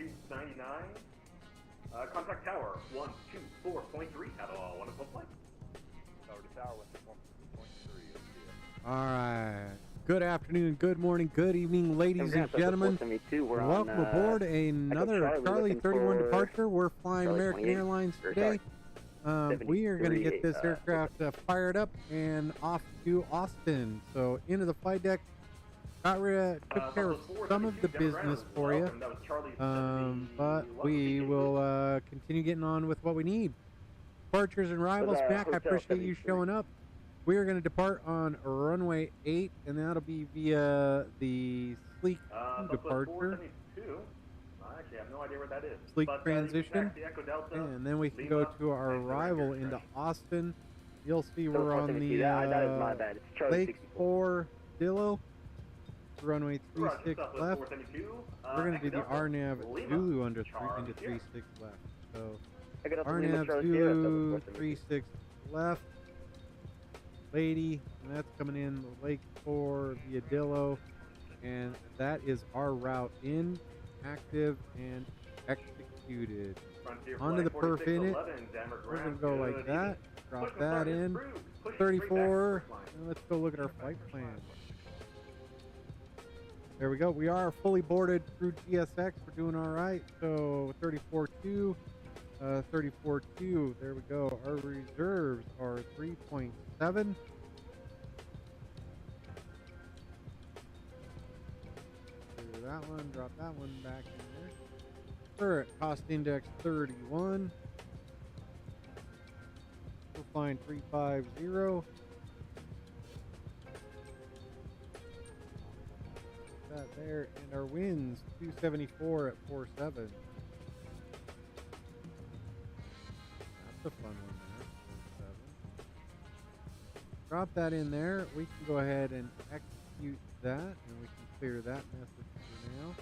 altitude 99. Contact tower 124.3 at all. Wonderful flight. Tower to tower 124.3. Alright. Good afternoon, good morning, good evening, ladies and gentlemen. Welcome aboard another Charlie 31 departure. We're flying American Airlines today. We are going to get this aircraft fired up and off to Austin. So into the flight deck. Took care of some of the business for you, but we will continue getting on with what we need. Departures and arrivals, Mac, I appreciate you showing up. We are going to depart on runway 8, and that'll be via the Sleek departure. I actually have no idea where that is. Sleek transition, and then we can go to our arrival into Austin. You'll see we're on the Lake 4 Dillo. Runway 36 left. We're going to do the RNAV Zulu into 36 left. So RNAV Zulu 36 left. Lady, and that's coming in the Lake 4 via Dillo. And that is our route in, active, and executed. Onto the perf in it. We're going to go like that. Drop that in. 34. And let's go look at our flight plan. There we go. We are fully boarded through GSX. We're doing all right. So 34.2, 34.2. There we go. Our reserves are 3.7. Clear that one. Drop that one back in there. We're at cost index 31. We're flying 350. That there, and our winds 274 at 47. That's a fun one there. 47. Drop that in there. We can go ahead and execute that, and we can clear that message for now.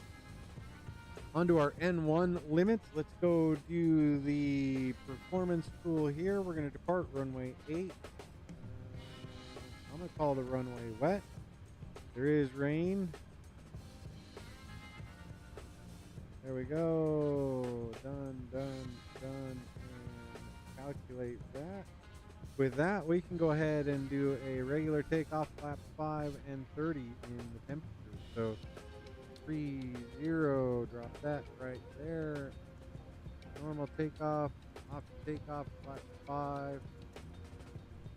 Onto our N1 limits. Let's go do the performance tool here. We're going to depart runway 8. I'm going to call the runway wet. There is rain. There we go. Done. And calculate that. With that, we can go ahead and do a regular takeoff, flaps 5 and 30 in the temperature. So 30, drop that right there. Normal takeoff, off takeoff, flaps 5.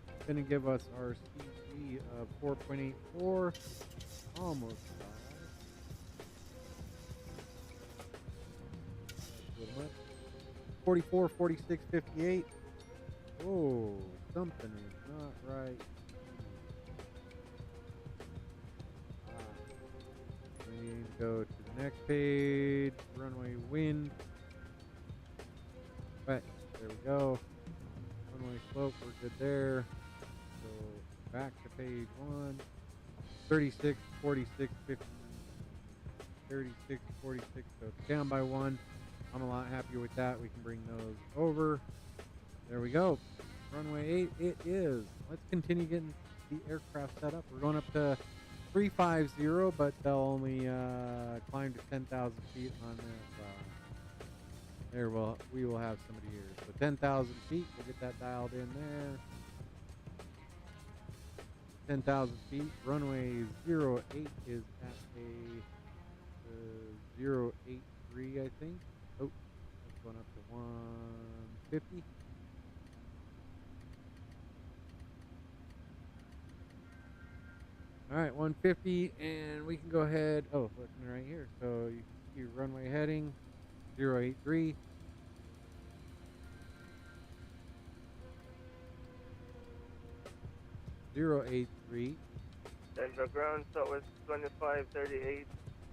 It's going to give us our CG of 4.84. Almost 44, 46, 58. Oh, something is not right. We need to go to the next page. Runway wind. Right, there we go. Runway slope, we're good there. So back to page 1. 36, 46, 50. 36, 46. So it's down by 1. I'm a lot happier with that. We can bring those over. There we go. Runway 8 it is. Let's continue getting the aircraft set up. We're going up to 350, but they'll only climb to 10,000 feet on that. We will have somebody here. So 10,000 feet. We'll get that dialed in there. 10,000 feet. Runway 08 is at a 083, I think. Oh, that's going up to 150. All right, 150, and we can go ahead. Oh, looking right here. So you can see runway heading 083. Denver ground, Southwest 2538,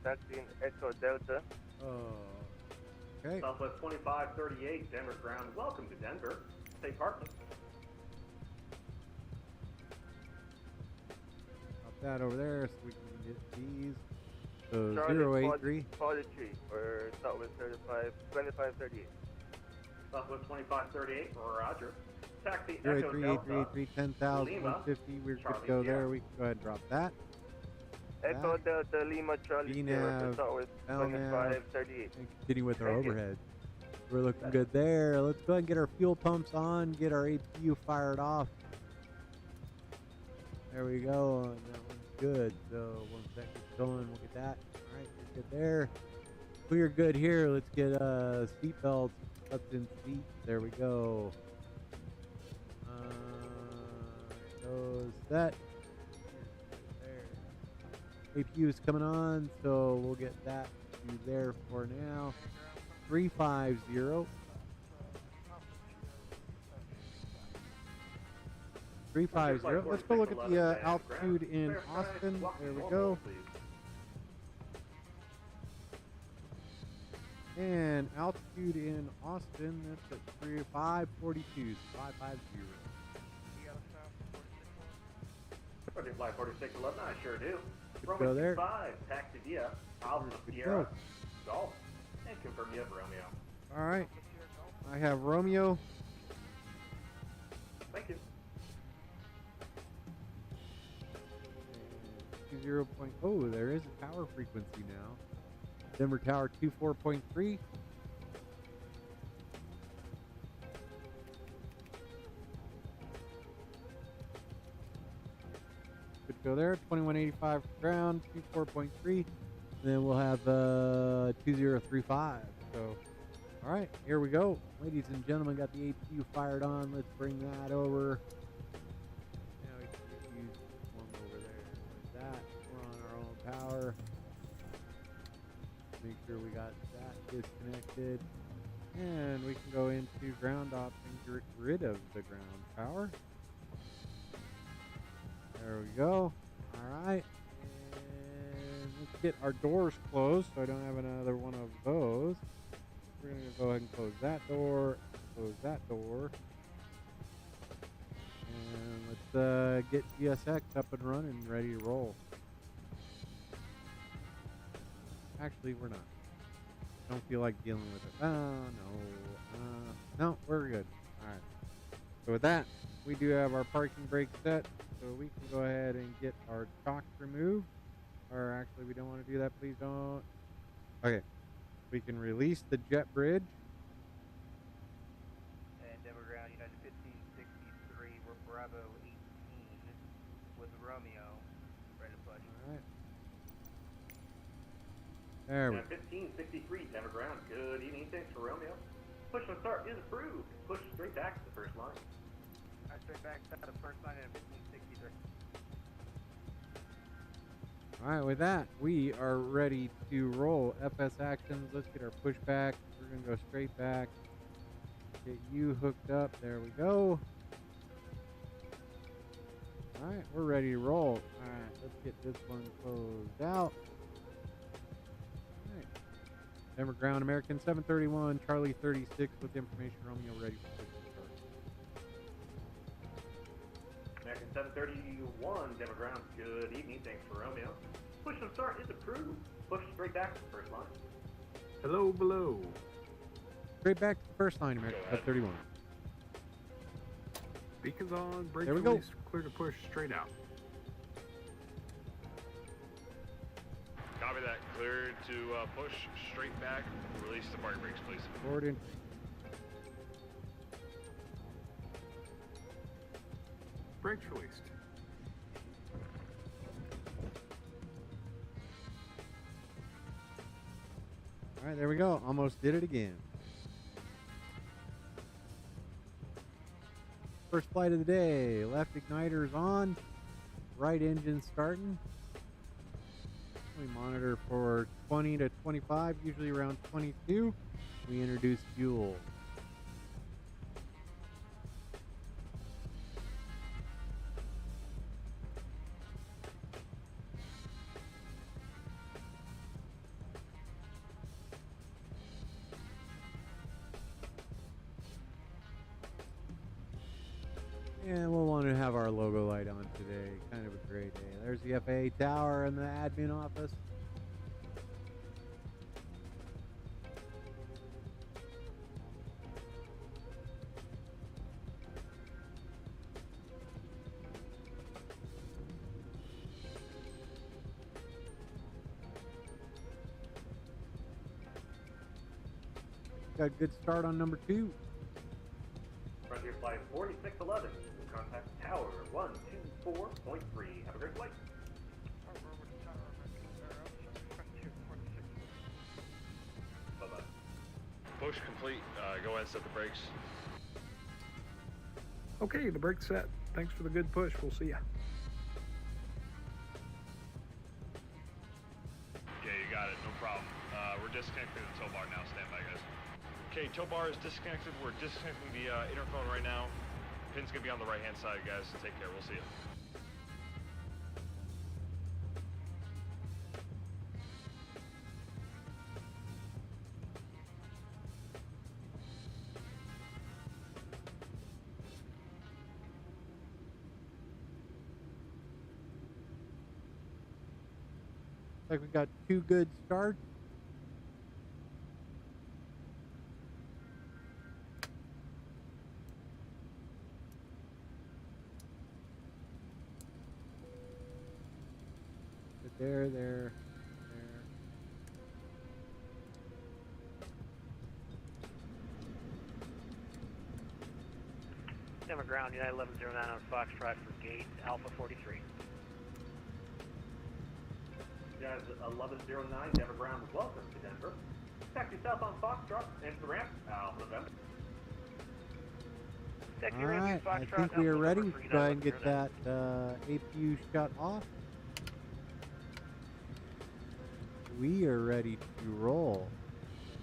taxiing Echo Delta. Okay. Southwest 2538, Denver ground. Welcome to Denver. Safe parking. Pop that over there so we can get these. So Charlie 083. 43 for Southwest 2538. Southwest 2538, roger. Taxi 083, 833, 10,000, 150. We're good to go there. We can go ahead and drop that. Echo Delta Lima Charlie Sierra to start with 2538. And continue with our overhead. We're looking good there. Let's go ahead and get our fuel pumps on, get our APU fired off. There we go. And that one's good. So once that gets going, we'll get that. All right, you're good there. We're good here. Let's get seat belts up in seat. There we go. Goes that. There. APU is coming on, so we'll get that to there for now. 350. 350. Let's go look at the altitude in Austin. There we go. And altitude in Austin, that's at 542. 550. Flight 4611, I sure do. Go there. 5, taxi via Alpha Sierra, Golf, and confirm you have Romeo. All right. I have Romeo. Thank you. 20. Oh, there is a tower frequency now. Denver Tower 24.3. Good to go there. 2185 ground, 24.3. And then we'll have 2035. So, all right, here we go. Ladies and gentlemen, got the APU fired on. Let's bring that over. Now we can use one over there. Like that. We're on our own power. Make sure we got that disconnected. And we can go into ground ops and get rid of the ground power. There we go. All right. And let's get our doors closed so I don't have another one of those. We're going to go ahead and close that door, close that door. And let's get GSX up and running, ready to roll. Actually, we're not. Don't feel like dealing with it. Oh, no. No, we're good. All right. So with that, we do have our parking brake set. So we can go ahead and get our chocks removed. Or actually, we don't want to do that. Please don't. Okay. We can release the jet bridge. And Denver Ground, United 1563, we're Bravo 18 with Romeo. Ready to push. All right. There we go. 1563, Denver Ground. Good evening. Thanks for Romeo. Push and start is approved. Push straight back to the first line. Straight back to the first line at 1563. All right, with that, we are ready to roll. FS actions. Let's get our push back. We're going to go straight back. Get you hooked up. There we go. All right, we're ready to roll. All right, let's get this one closed out. All right. Denver Ground, American 731, Charlie 36 with information. Romeo ready for push and start. American 731, Denver Ground. Good evening. Thanks for Romeo. Push and start is approved. Push straight back to the first line. Hello, below. Straight back to the first line, American 731. Beacons on, brake there we release, go. Clear to push straight out. Copy that. Clear to push straight back. Release the parking brakes, please. Forward in. Brakes released. All right, there we go. Almost did it again. First flight of the day. Left igniters on. Right engine starting. We monitor for 20 to 25, usually around 22. We introduce fuel. And we'll want to have our logo light on today. Kind of a great day. There's the FAA tower and the admin office. got a good start on number 2. Frontier Flight 4611. Will contact Tower 124.3. Have a great flight. Bye-bye. Push complete. Go ahead and set the brakes. Okay, the brake's set. Thanks for the good push. We'll see ya. Okay, you got it. No problem. We're disconnecting the tow bar now. Stand by, guys. Okay, tow bar is disconnected. We're disconnecting the interphone right now. Pin's gonna be on the right-hand side, guys. Take care. We'll see you. Like we got 2 good starts. There. Denver ground, United 1109 on Foxtrot for gate Alpha 43. Guys, 1109, Denver ground, welcome to Denver. Taxi south on Foxtrot, enter the ramp, Alpha November. Alright, I think we are ready. Let's go ahead and get that APU shut off. We are ready to roll.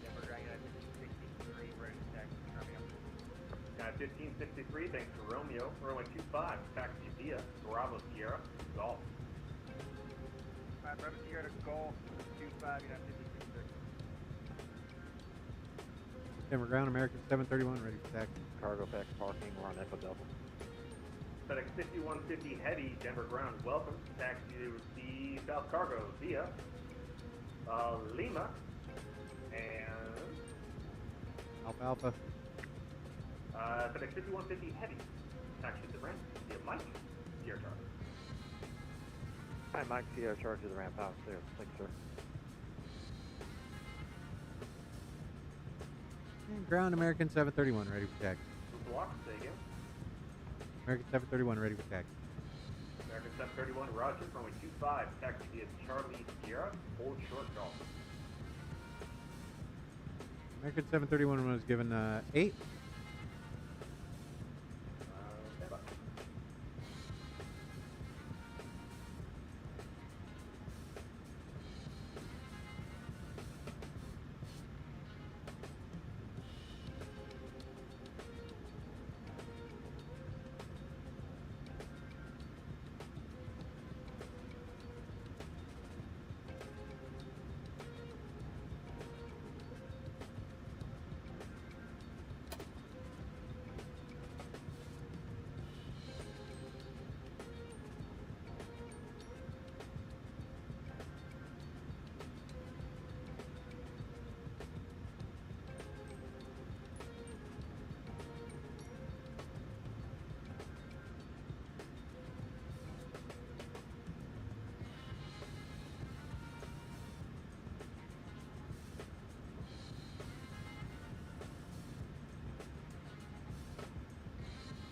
Denver ground, United 1563, ready to taxi Romeo. 1563, thanks to Romeo. Runway 25, taxi via Bravo Sierra, Golf. Bravo Sierra to Golf, 25, United 1563. Denver ground, American 731, ready for taxi. Cargo pack parking, we're on Echo Delta. FedEx 5150 Heavy, Denver ground, welcome. Taxi to the South Cargo via Lima and Alpha. FedEx 5150 Heavy, taxi to the ramp via Mike, Sierra Charlie. Hi, Mike, Sierra Charge to the ramp out there. Thanks, sir. And ground, American 731, ready for taxi. Block, say again. American 731, ready for taxi. American 731, Roger, runway 25, taxi via Charlie Sierra, hold short golf. American 731 was given 8. Stand by.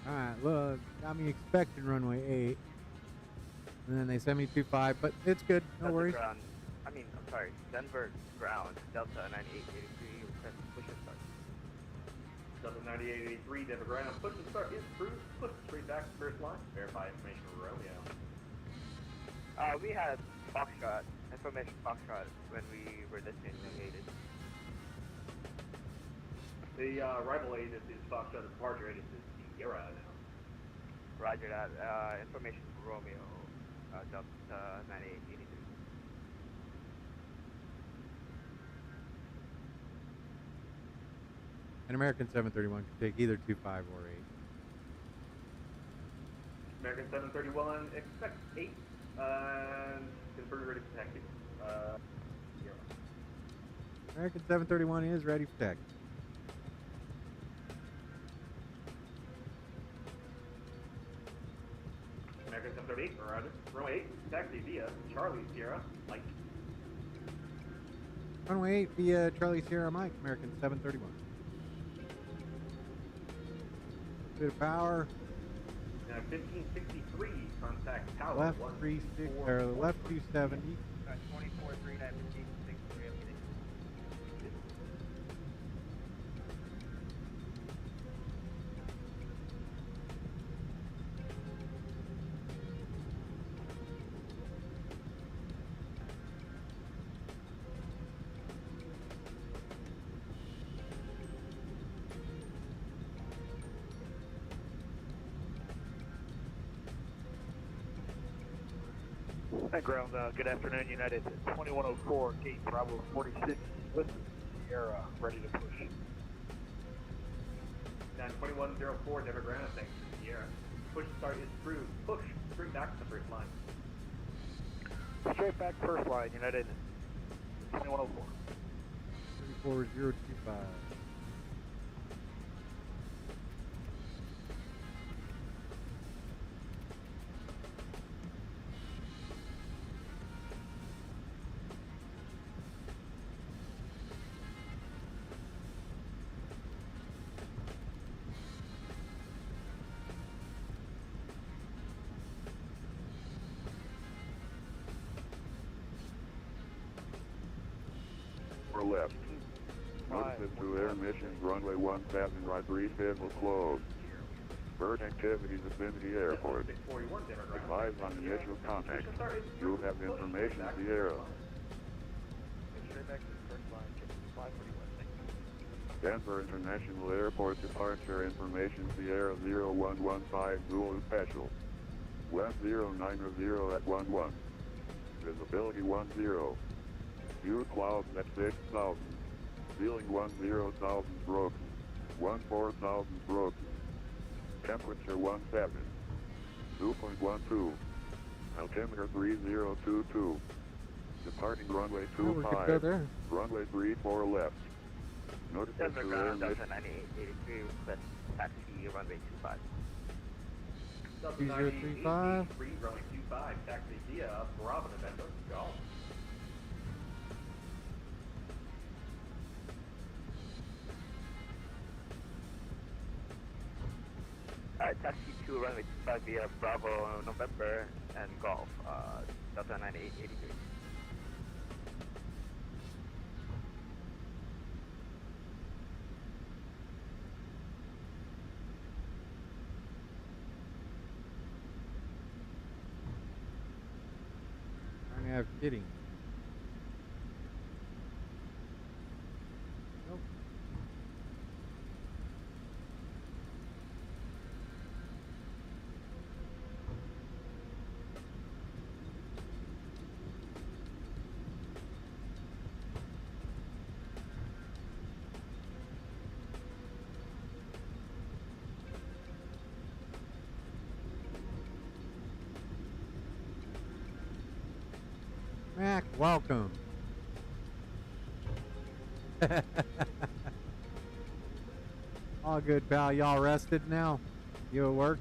Alright, look, got me expecting runway 8. And then they sent me 25, but it's good, no worries. Ground, I'm sorry, Denver ground, Delta 9883, request push and start. Delta 9883, Denver ground, push and start is approved. Push straight back to first line. Verify information for Romeo. We had Foxtrot, information Foxtrot when we were listening to Aided. The rival aid is Foxtrot, the departure aid is Sierra now. Roger that. Information for Romeo, Delta 9883. An American 731 could take either 25 or 8. American 731, expect 8, and confirm ready for taxi. Sierra. American 731 is ready for taxi. American 738, Roger. Runway 8, taxi via Charlie Sierra, Mike. Runway 8 via Charlie Sierra Mike, American 731. bit of power. 1563, contact tower. Left 36 or left 270. 24-3, 1563, I'm getting. Hi, ground. Good afternoon, United. 2104, gate Bravo 46, with Sierra, ready to push. 2104, Denver ground, thanks to Sierra. Push start is through. Push straight back to the first line. Straight back first line, United. 2104. 34025. Left. Notice to air missions, runway 1 passing right 3 will close. Bird activities vicinity airport. Advise on initial contact. You have information Sierra. Straight back to the first line, 541. Denver International Airport departure information Sierra 0115 Zulu Special. West 090 at 11. Visibility 10. View clouds at 6,000. Ceiling 10,000 broken. 14,000 broken. Temperature 17. Dew point 12. Altimeter 3022. Departing runway 25. Runway 34 left. Notice to air mission. 9883, request taxi, runway 25. 2035. Runway 25, taxi via Bravo November, Golf. Taxi 2, runway 25 via Bravo, November, and Golf, Delta 9883. I have kidding. Nope. Mac, welcome. All good, pal. Y'all rested now? You at work?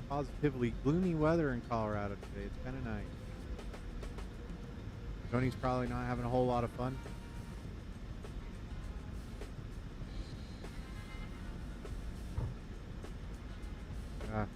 Positively gloomy weather in Colorado today. It's kind of nice. Tony's probably not having a whole lot of fun. Yeah.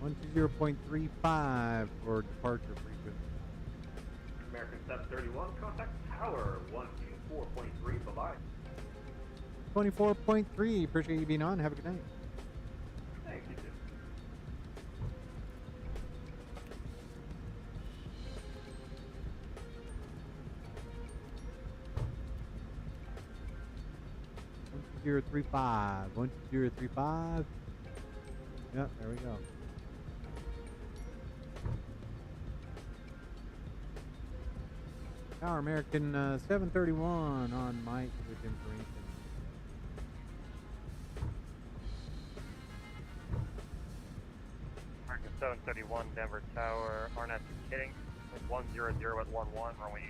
One 0.35 for departure frequency. American 731, contact tower 124.3, bye-bye. 24.3. Appreciate you being on. Have a good night. Thanks, you too. Zero 35. 12035. Yep, there we go. Our American 731 on mic with information. American 731 Denver Tower, RNAV kidding, 100 at 11, runway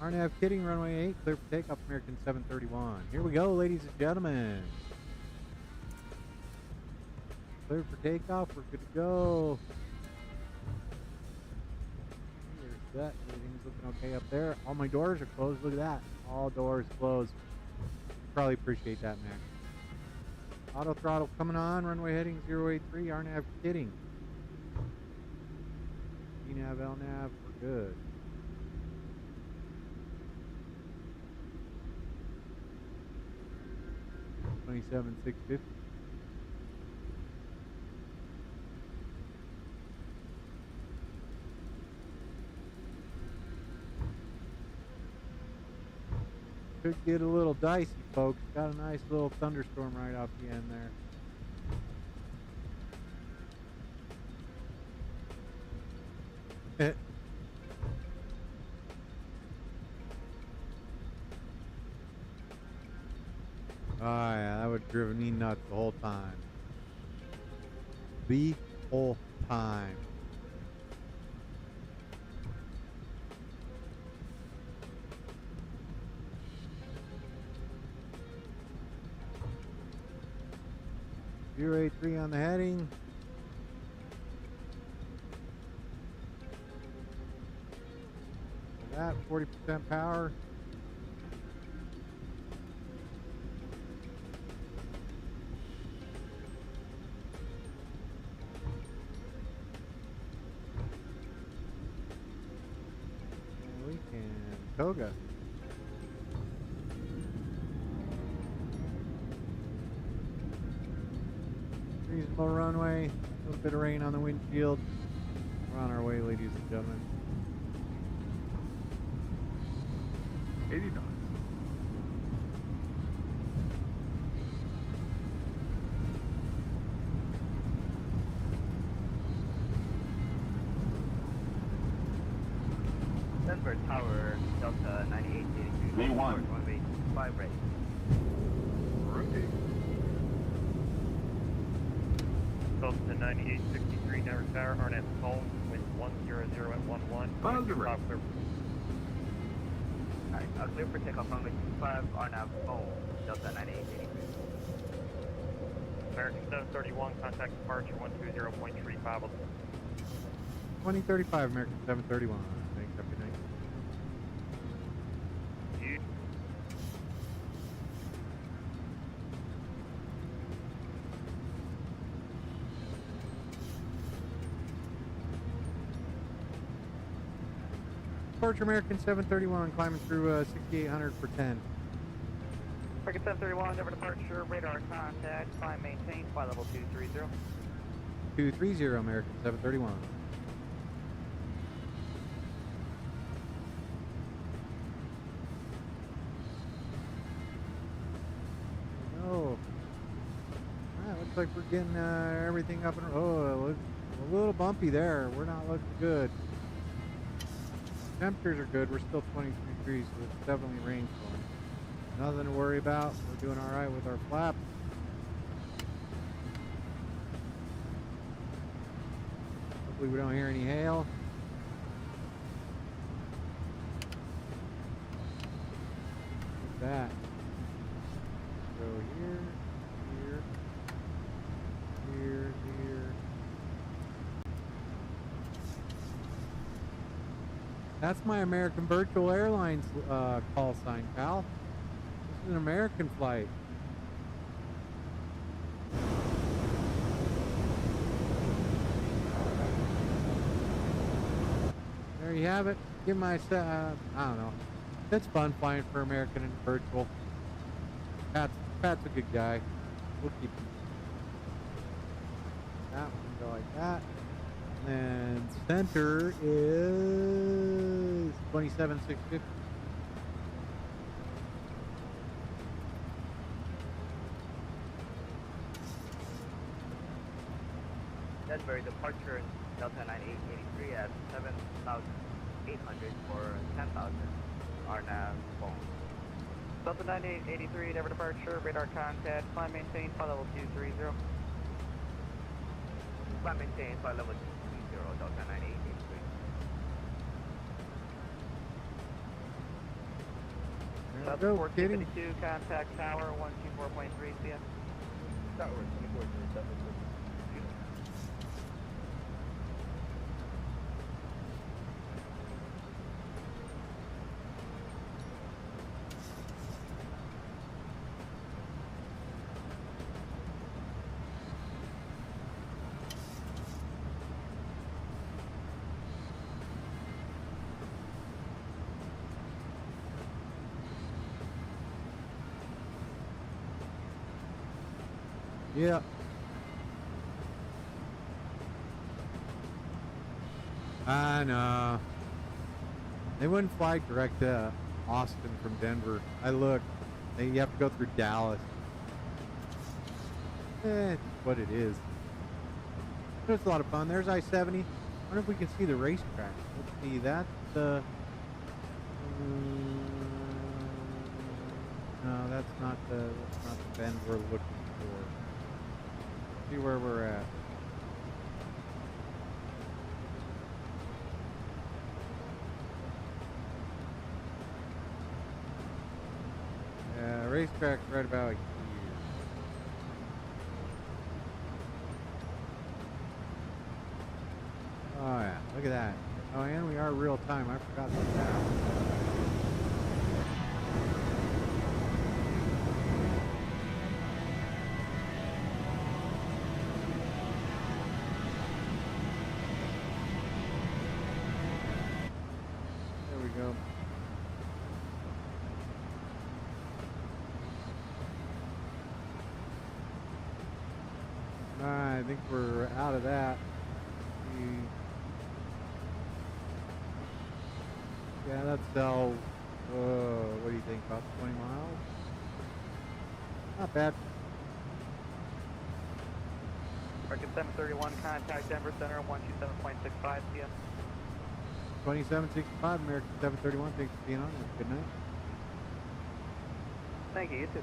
8. RNAV kidding, runway 8, clear for takeoff, American 731. Here we go, ladies and gentlemen. Clear for takeoff, we're good to go. Here's that, everything's looking okay up there. All my doors are closed, look at that. All doors closed. Probably appreciate that, Mac. Auto throttle coming on, runway heading 083, RNAV kidding. ENAV, LNAV, we're good. 27,650. Could get a little dicey, folks. Got a nice little thunderstorm right off the end there. Oh yeah, that would have driven me nuts the whole time. The whole time. Zero 83 on the heading. That 40% power. Toga. Reasonable runway, a little bit of rain on the windshield. We're on our way, ladies and gentlemen. 80 knots. Denver Tower, Delta 9882. V1. Runway 5 right. Rotate. Delta 9863 Denver Tower, RNAV home with 100 at 11. Positive. Alright, clear for takeoff runway 25, RNAV home, Delta 9882. American 731, contact departure 120.35. 2035 American 731. Thanks, have a good night. Departure American 731 climbing through 6800 for 10. American 731, Denver departure, radar contact, climb maintain, flight level 230. 230 American 731. Oh, looks like we're getting everything up and oh, it looks a little bumpy there. We're not looking good. Temperatures are good. We're still 23 degrees, so it's definitely rain flowing. Nothing to worry about. We're doing all right with our flaps. Hopefully we don't hear any hail. Look at that. So here, here, here, here. That's my American Virtual Airlines call sign, pal. This is an American flight. There you have it. Give my, I don't know. It's fun flying for American and Virtual. Pat's a good guy. We'll keep him. That one go like that. And center is 27,650. Denver departure in Delta 9883 at 7,800 for 10,000. RNAV phone. Delta 9883, Denver departure, radar contact, climb maintain, flight level 230. Climb maintain, flight level 230, Delta 9883. There we go, Kitty. 452, contact tower 124.3 CM. Tower 24.7. Yeah. I know. They wouldn't fly direct to Austin from Denver. I looked. You have to go through Dallas. It's what it is. It was a lot of fun. There's I-70. I wonder if we can see the racetrack. Let's see. That's the... no, that's not the bend we're looking for. See where we're at. Yeah, racetrack's right about here. Oh yeah, look at that. Oh, and we are real time. I forgot about that. Go. Alright, I think we're out of that. Yeah, that's what do you think, about 20 miles? Not bad. American 731, contact Denver Center 127.65 CM. 2765, American 731. Thanks for being on. Good night. Thank you. You too.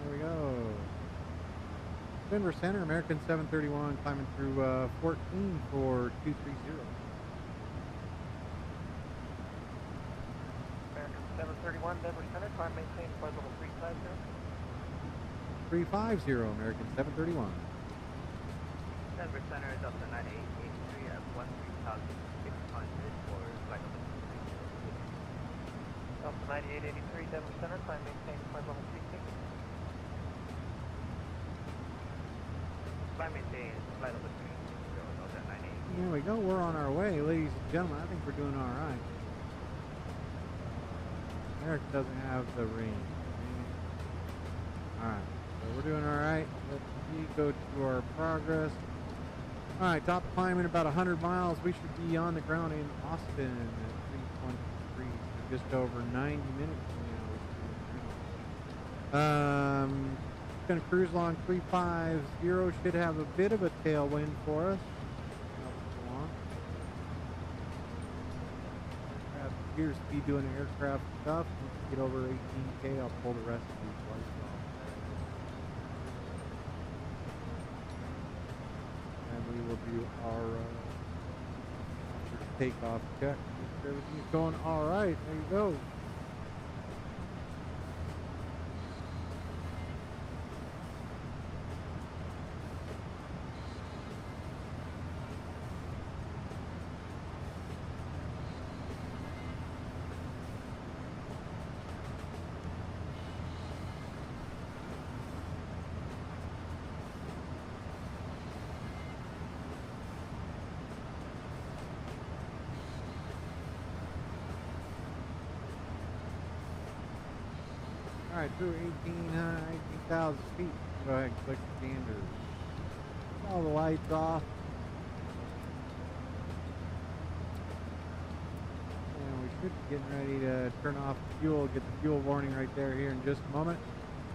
There we go. Denver Center, American 731, climbing through 14 for 230. American 731, Denver Center, climb maintain flight level 350. 350, American 731. Denver Center is up to 9883 at 13,600 for flight level 230. Up to 9883, Denver Center, climb maintain flight level 360. Climb maintain flight level 360, up to 9883. There we go, we're on our way, ladies and gentlemen. I think we're doing alright. America doesn't have the range. Alright, so we're doing alright. Let's go to our progress. Alright, top climb in about 100 miles. We should be on the ground in Austin at 3:23, just over 90 minutes now. Gonna cruise along 350. Should have a bit of a tailwind for us. Aircraft appears to be doing aircraft stuff. Once we get over 18K, I'll pull the rest of these flights off. We will do our takeoff check. Everything's going all right. There you go. Alright, through 18,000 feet. Go ahead and click standard. All the lights off. And we should be getting ready to turn off fuel, get the fuel warning right there here in just a moment.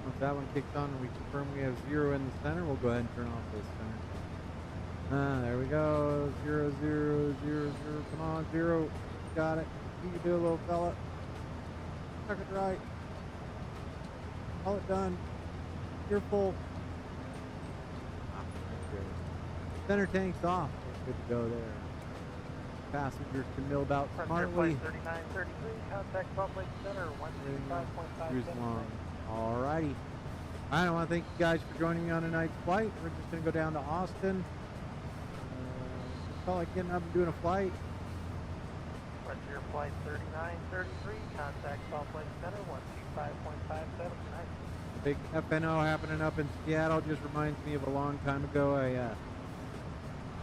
Once that one kicks on and we confirm we have 0 in the center, we'll go ahead and turn off this center. There we go. 0, 0, 0, 0. Come on, 0. Got it. You can do a little fella. Tuck it right. All it done. You're full. Center tank's off. Good to go there. Passengers can mill about smartly. 3933, contact Salt Lake Center, 135.5. Cruise along. Alrighty. I want to thank you guys for joining me on tonight's flight. We're just going to go down to Austin. Just felt like getting up and doing a flight. Frontier Flight 3933, contact Salt Lake Center, 125.57 tonight. Big FNO happening up in Seattle just reminds me of a long time ago. I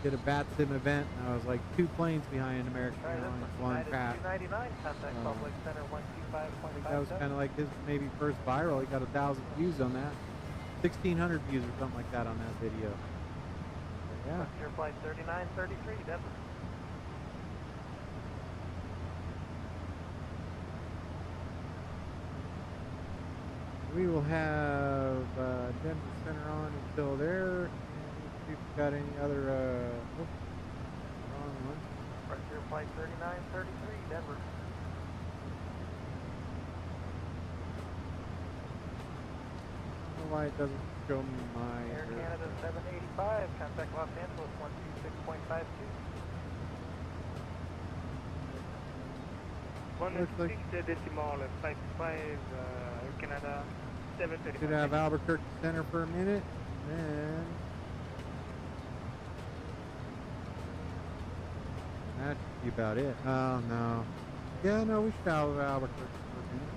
did a bat sim event and I was like 2 planes behind American Airlines flying past. 299, contact Salt Lake Center, 125.57. That was kind of like his maybe first viral. He got 1,000 views on that. 1,600 views or something like that on that video. But yeah. Frontier Flight 3933, Denver. We will have Denver Center on until there. And see if we've got any other, wrong one. Frontier Flight 3933, Denver. I don't know why it doesn't show me my... Air Canada 785, contact Los Angeles, 126.52. 160 decimal 55, Air Canada 735. Should have Albuquerque Center for a minute, and then that should be about it. Oh no. Yeah, no, we should have Albuquerque for a minute.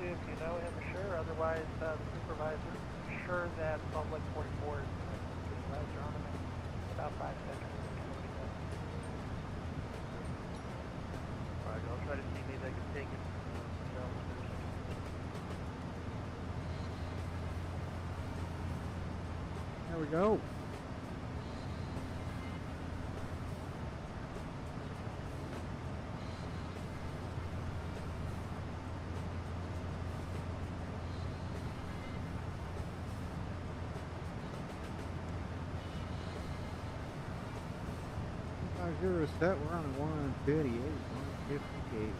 If you know him, sure. Otherwise, the supervisor, sure that Salt Lake 44 is supervisor on him in about 5 seconds. Alright, I'll try to see maybe I can take it. There we go. Zero set, we're on a 138, 158.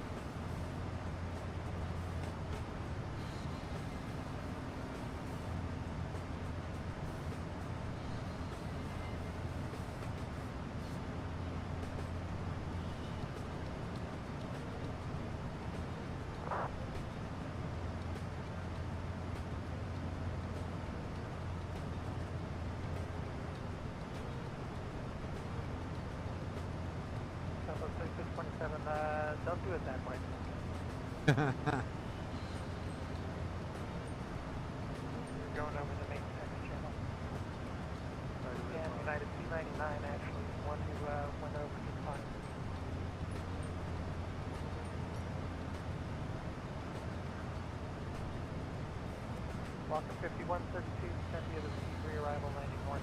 Don't do it that way. You're going over the main text channel. And United 299 actually is one who went over just fine. Walker 5132, send you the C3 arrival landing 1.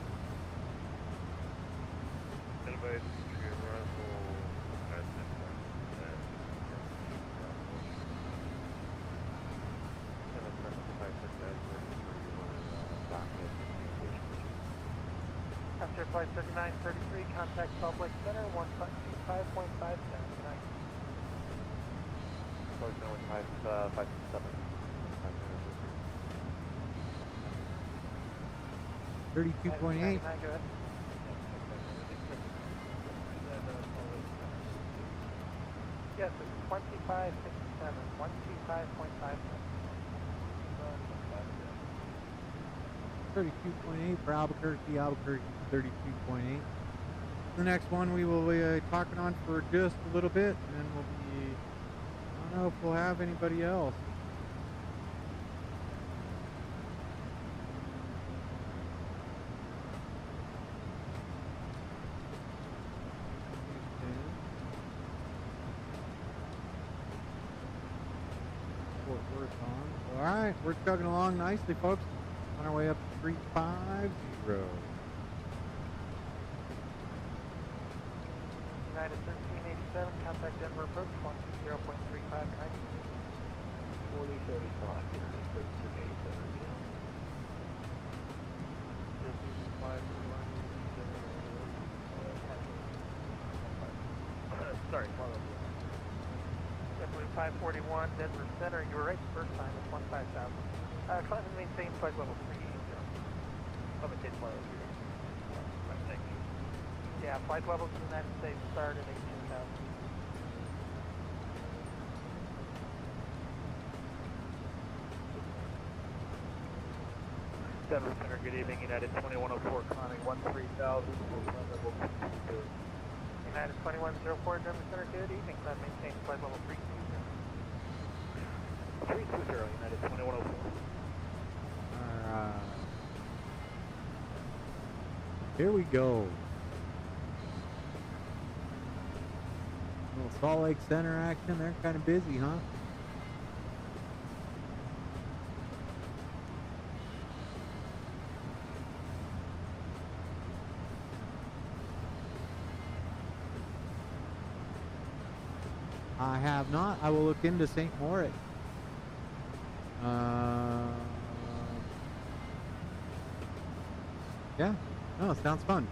Elevate C3 arrival at this point. After Flight 3933, contact Salt Lake Center, 125.57 tonight. Flight 567. 32.8. Go ahead. Yes, it's 2567, 125.57. 32.8 for Albuquerque, 32.8. The next one we will be talking on for just a little bit, and then we'll be, I don't know if we'll have anybody else. All right, we're chugging along nicely, folks. On our way up to 350. United 1387, contact Denver approach, 120.35, 4035, United 1387. Sorry, Denver 541, Denver Center, you were right the first time, it's 15,000. Climb and maintain flight level 380. Limited low here. Thank you. Yeah, flight levels in the United States start at 18,000. Denver Center, good evening. United 2104, climbing 13,000. United 2104, Denver Center, good evening. Climb and maintain flight level 320. 320, United 2104. Here we go. Little Salt Lake Center action. They're kind of busy, huh? I have not. I will look into St. Moritz. Yeah. No, it sounds fun.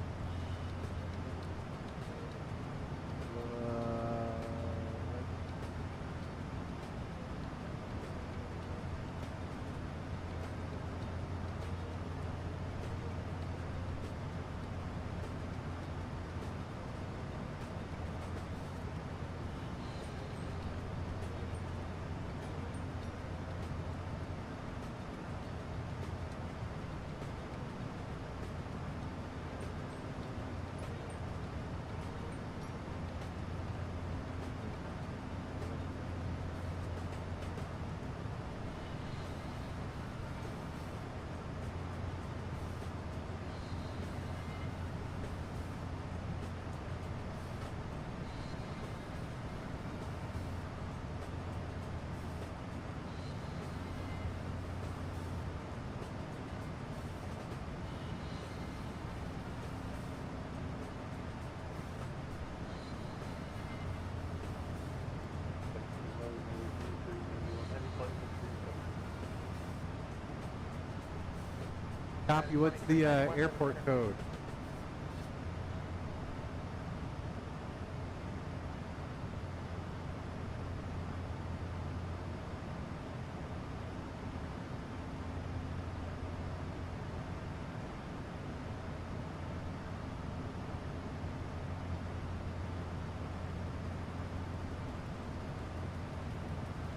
Copy. What's the airport code?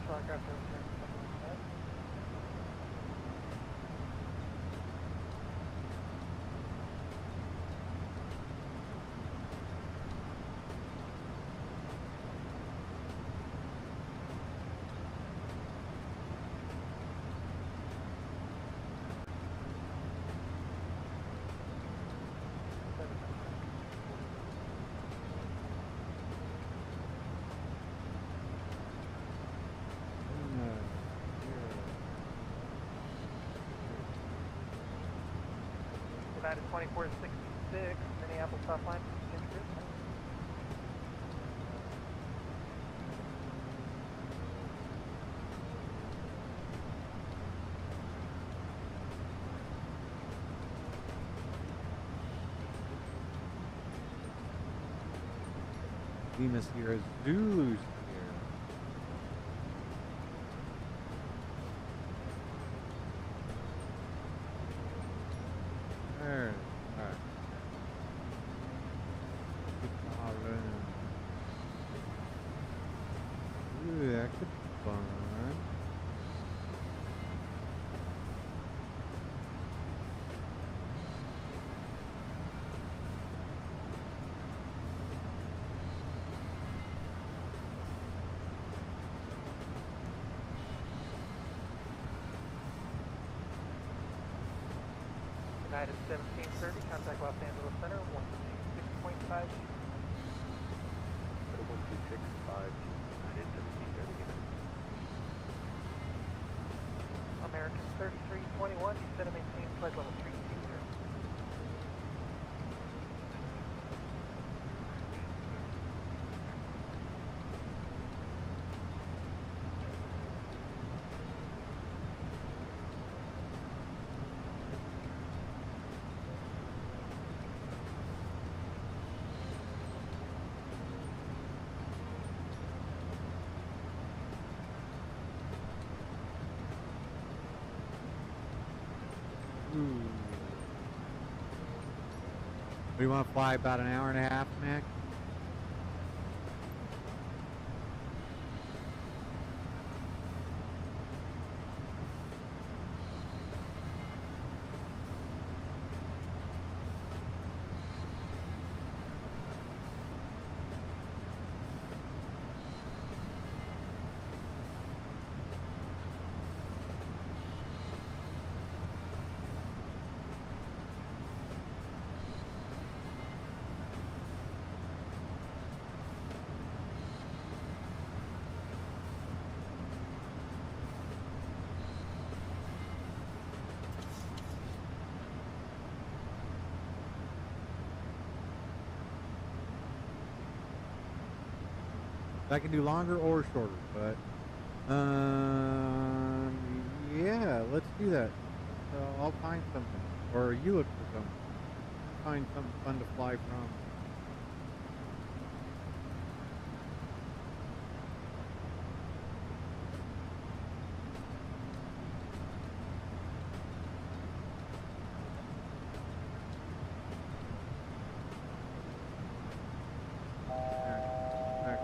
So I got those here. United 2466, Minneapolis top line. Venus here, Zulu's here. There. Alright. Ooh, that could be fun. United 1730, contact Los Angeles Center, 126.5. 126.5, United 1730, given. American 3321, descend and maintain flight level 320. We want to fly about an hour and a half, Mac? I can do longer or shorter, but yeah, let's do that. So I'll find something, or you look for something. Find something fun to fly from.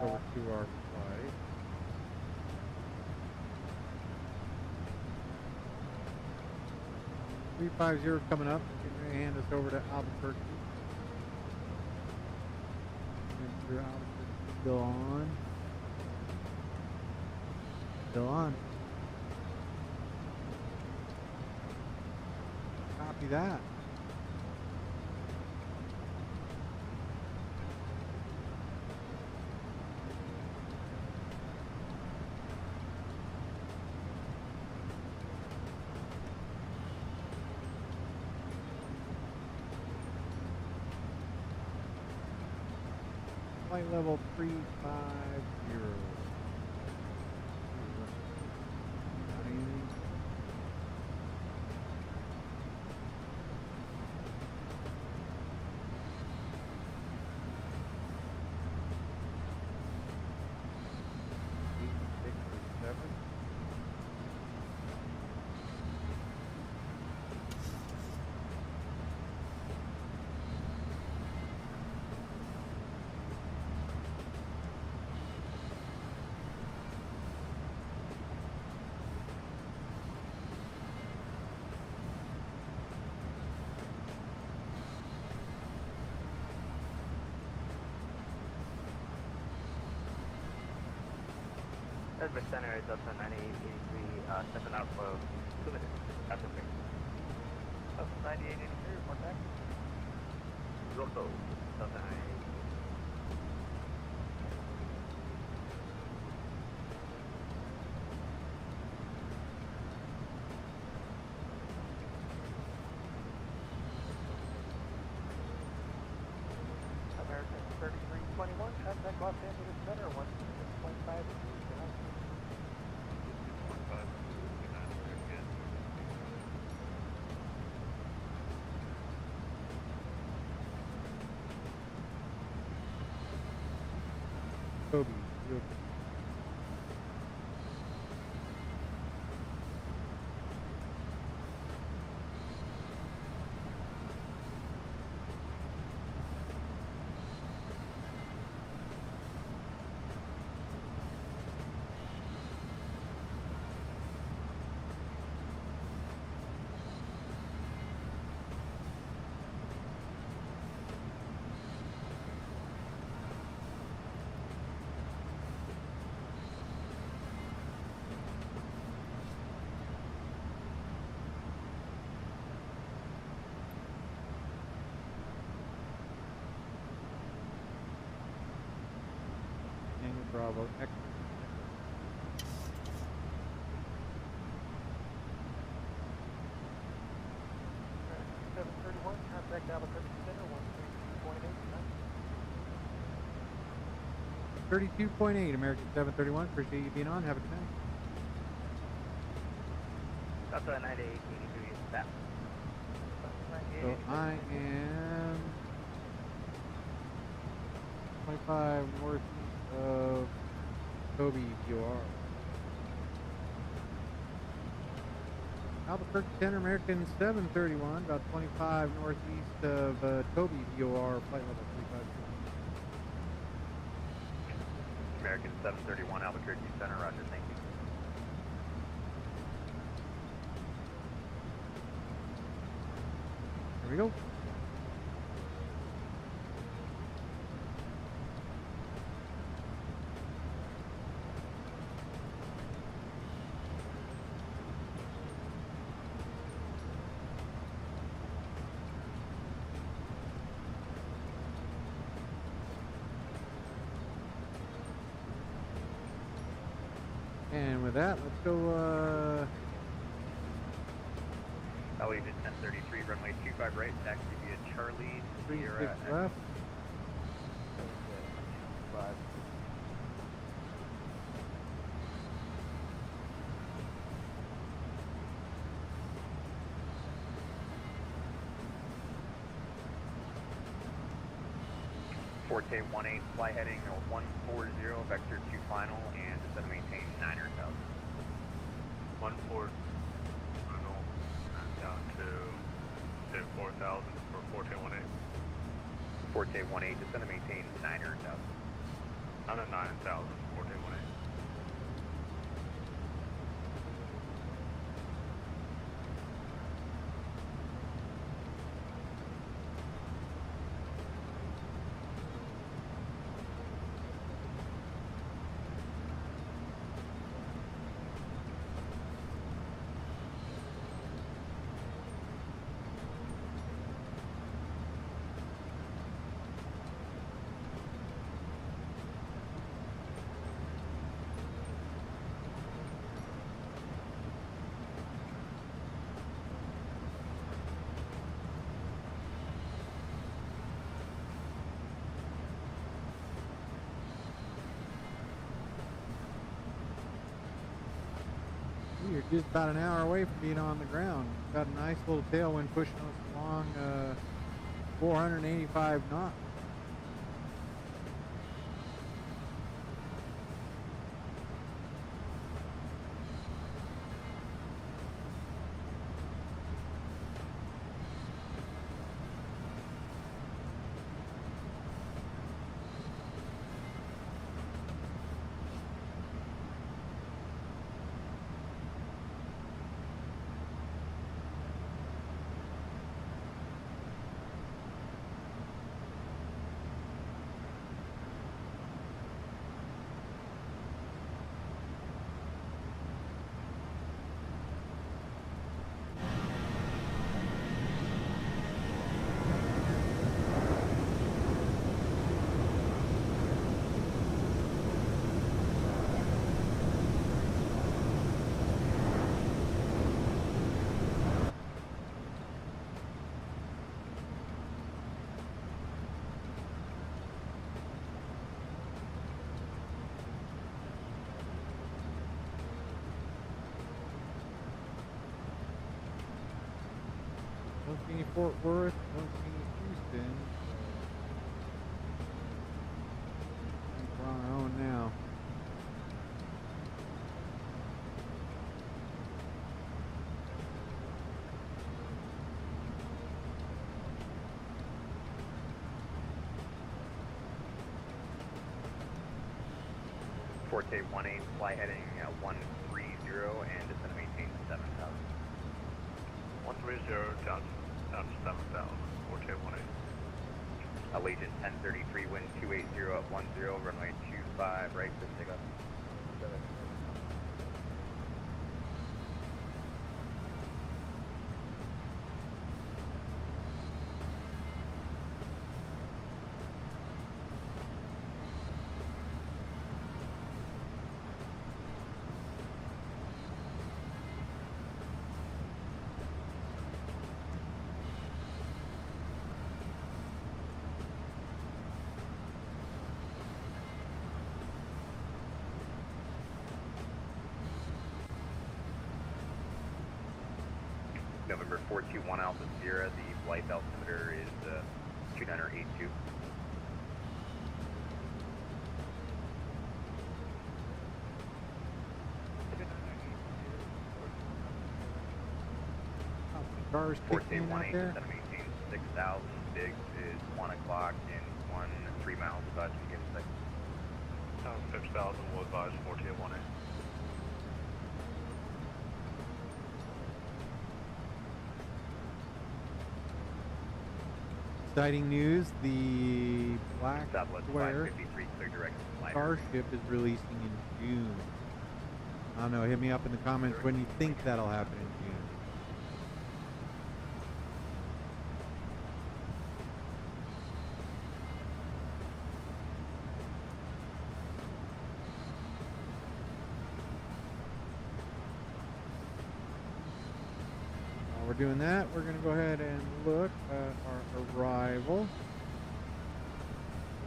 Over to our flight. $350 coming up. Going to hand us over to Albuquerque. And through Albuquerque, still on. Still on. Copy that. Flight level 350. Edward Center is up to 9883, stepping out for 2 minutes after break. Up to 9883, report back. Rosso, up to 9883. American 3321, contact Los Angeles Center, 1.5. Kobe, you Bravo X. 731, contact Albuquerque Center, 32.8, American 731. Appreciate you being on. Have a good night. Delta 9883 is that. So I am 25 northeast of Kobe VOR. Albuquerque Center, American 731, about 25 northeast of Kobe VOR, flight level 352. American 731, Albuquerque Center, roger, thank you. Here we go. And with that, let's go, Allegiant 1033, runway 25 right, taxi via Charlie, 36 Sierra left. 4K 18, fly heading 140, vector 2 final, and descend to maintain 900,000. 14 final, and down to 4,000 for 4K 18. 4K 18, descend to maintain 900,000. Down to 9,000, 4K 18. We're just about an hour away from being on the ground. Got a nice little tailwind pushing us along 485 knots. Don't see any Fort Worth, don't see any Houston. I think we're on our own now. K 18, fly heading 130, and descend to maintain 7,000. 130 down to 7,000, 4K 18. Allegiant 1033, wind 280 at 10, runway 25 right, for take off. November 421 Alpha Sierra, the flight altimeter is 2982. Cars kicking in out there. 6,000. Biggs is 1 o'clock and 3 miles advised to begin sight. 6,000 will advise 421A. Exciting news, the black Southwest square 553, clear direction glider. Starship is releasing in June. I don't know, hit me up in the comments when you think that'll happen in June. While we're doing that, we're going to go ahead and look at our arrival.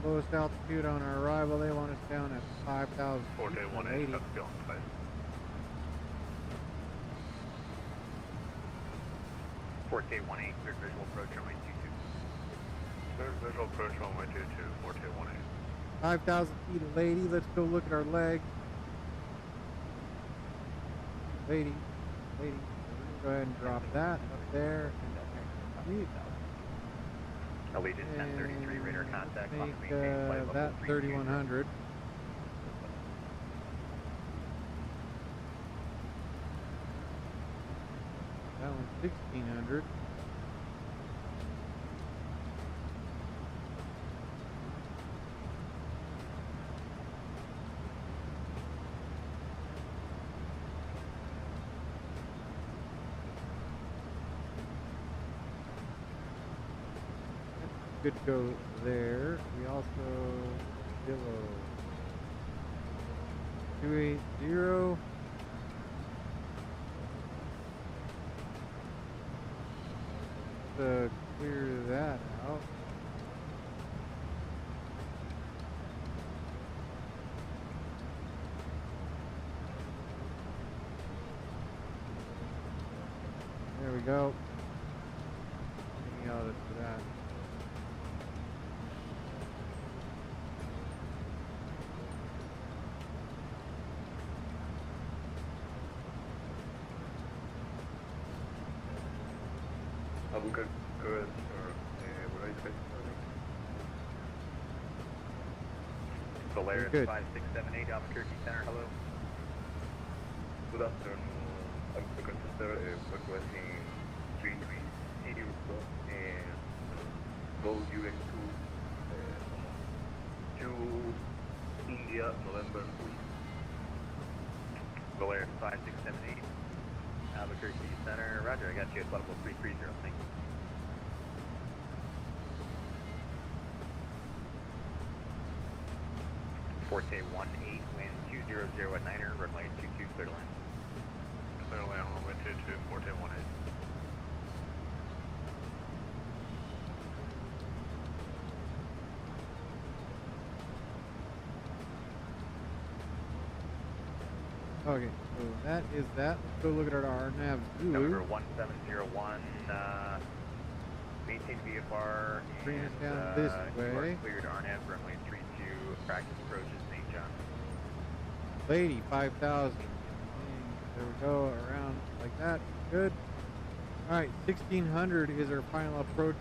Lowest altitude on our arrival, they want us down at 5,000 feet. 421A, that's going place. Fort K18, clear visual approach runway 22. Clear visual approach runway 22, 421A. 5,000 feet, lady. Let's go look at our legs. Lady. We're going to go ahead and drop that up there. And Allegiant 1033, radar contact. make that 3,100. That one's 1,600. Good to go there. We also Dillo 280. To clear that out. There we go. Getting out of that. Good, what are you expecting? Polaris Good. 5678, Albuquerque Center, hello. Good afternoon. I'm Second Sister, requesting 3380 and go US to India, November 3. Polaris 5678, Albuquerque Center, roger, I got you at level 330, thank you. Forte 18, wind 200 at 9er, runway 22, clear to land. Clear to land, runway 22, Forte 18. Okay, so that is that. Let's go look at our nav Zulu. Number 1701, maintain VFR, Bring us and down this you are way. cleared RNAV, runway 32, practice approaches St. John. Lady 5,000. There we go, around like that. Good. All right, 1,600 is our final approach.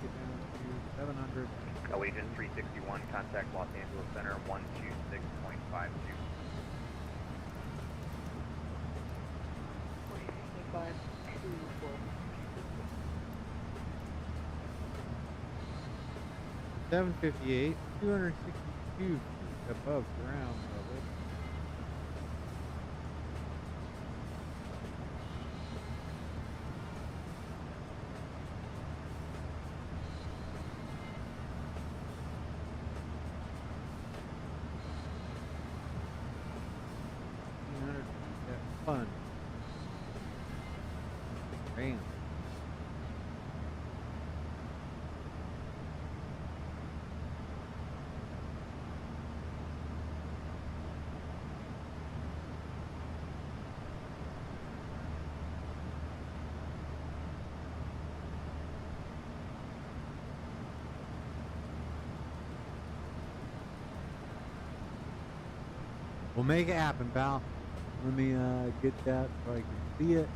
Get down to 700. Allegiant 361, contact Los Angeles Center 126.52. 758, 262 feet above ground level. Fun. Bam. We'll make it happen, pal. Let me get that so I can see it.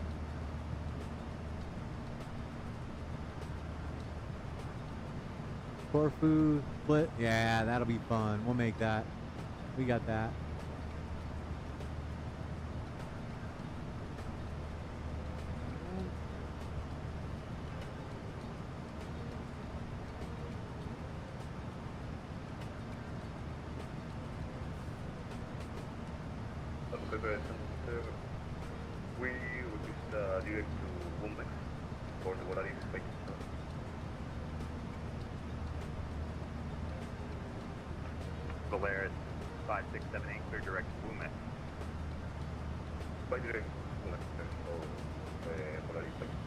Corfu split. Yeah, that'll be fun. We'll make that. We got that. We would just direct to Womex for the what are you expecting? Valeris 5678, clear direct to Womex. By direct Womex, what are you expecting?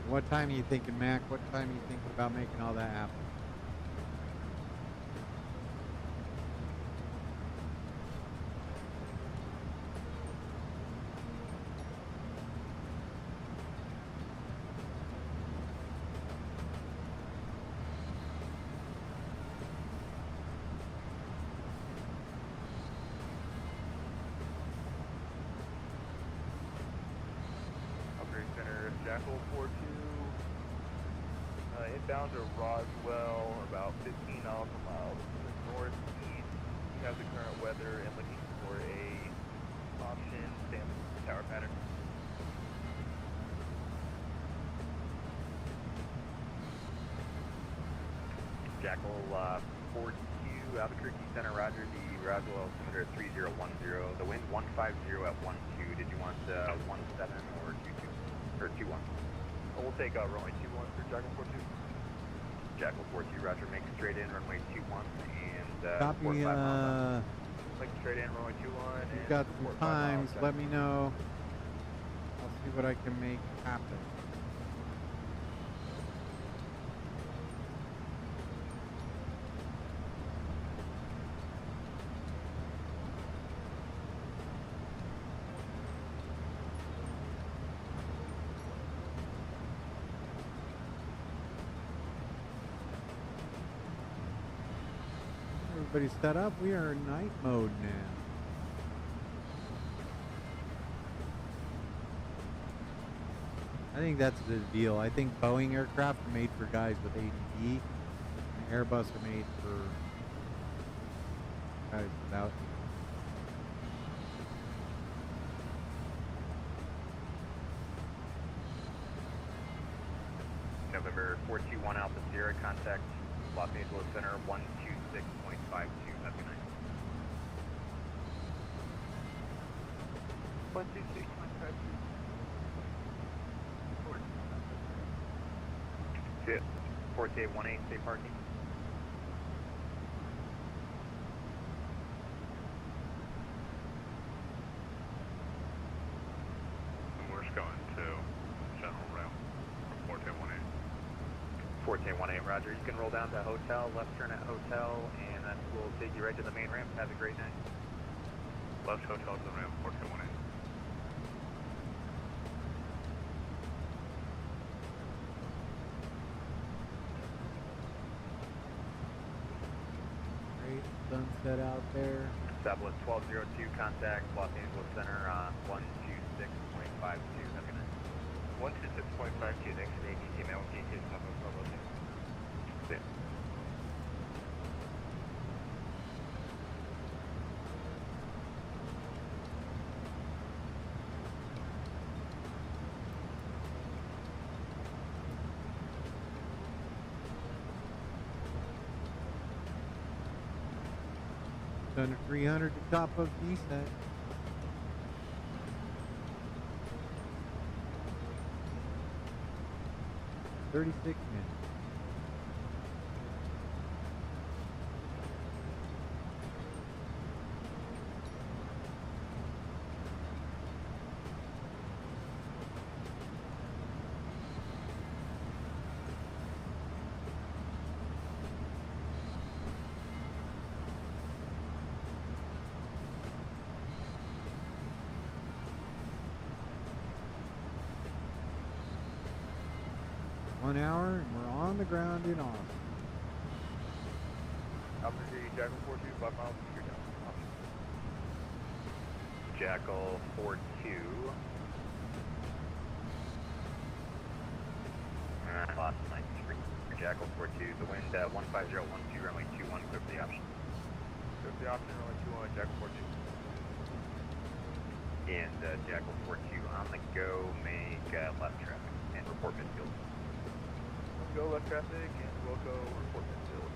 What time are you thinking, Mac? What time are you thinking about making all that happen? Jackal 42, inbound to Roswell, about 15 miles per mile to the northeast. We have the current weather and looking for a option stamp tower pattern. Jackal 42, Albuquerque Center, roger, the Roswell altimeter at 3010, the wind 150 at 12, did you want 17 or 22? Or 21. We'll take runway 21 for Jackal 42. Jackal 42, roger, make straight in runway 21 and Copy, make straight in runway 21. You've got some times, let me know. I'll see what I can make happen. Everybody's set up. We are in night mode now. I think that's the deal. I think Boeing aircraft are made for guys with ADD, and Airbus are made for guys without. November 421 Alpha Sierra, contact Los Angeles Center 126.52. That's good night. 126.52. Forte 18, stay parking. And we're just going to General Rail from Forte 18. Forte 18, roger. You can roll down to hotel, left turn at hotel, and that will take you right to the main ramp. Have a great night. Left hotel to the ramp, Forte 18. Great sunset out there. Southwest 1202, contact Los Angeles Center on 126.52. Have a good night. 126.52, next to ATC, man, 126, top of Bravo 2. See ya. Under 300 to top of descent. $36 minutes. One hour and we're on the ground in Austin. Alpha Jackal 42, 5 miles, you're down. Jackal 42. Lost my screen. Jackal 42. The wind 15012, runway 21, clear for the option. Clear for the option, runway 21, Jackal 42. And Jackal 42 on the go, make left traffic and report midfield. Go left traffic and we'll go report midfield.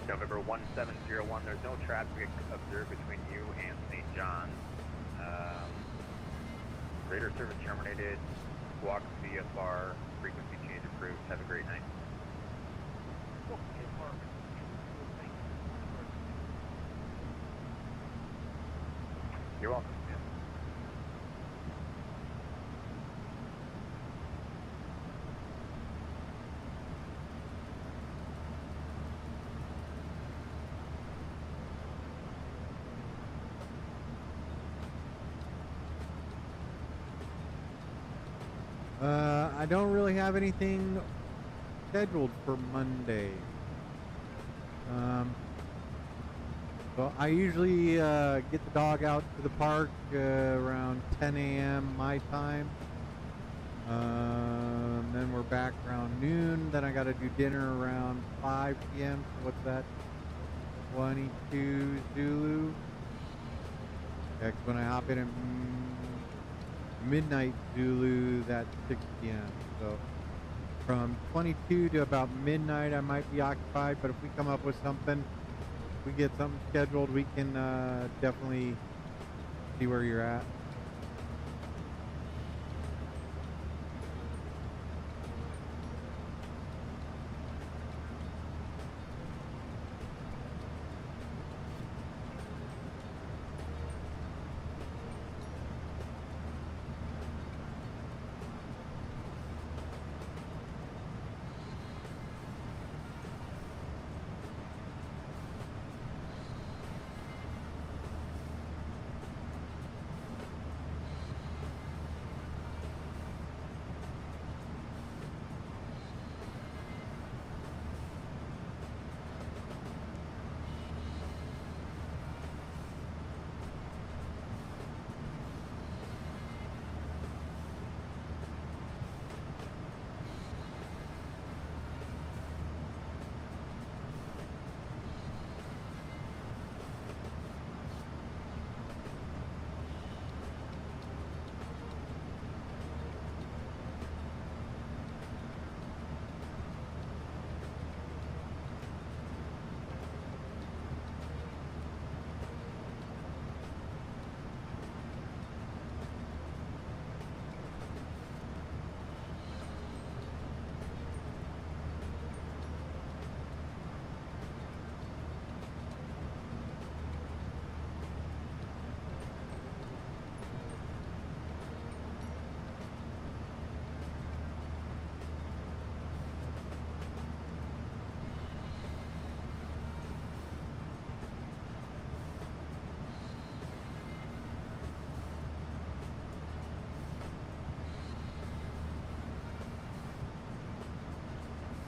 November 1701, there's no traffic observed between you and St. John's. Radar service terminated, squawk VFR, frequency change approved. Have a great night. You're welcome. I don't really have anything scheduled for Monday. So I usually get the dog out to the park around 10 a.m. my time. Then we're back around noon. Then I got to do dinner around 5 p.m. So what's that? 22 Zulu. That's when I hop in at midnight Zulu, that's 6 p.m. So from 22 to about midnight I might be occupied, but if we come up with something, we get something scheduled, we can definitely see where you're at.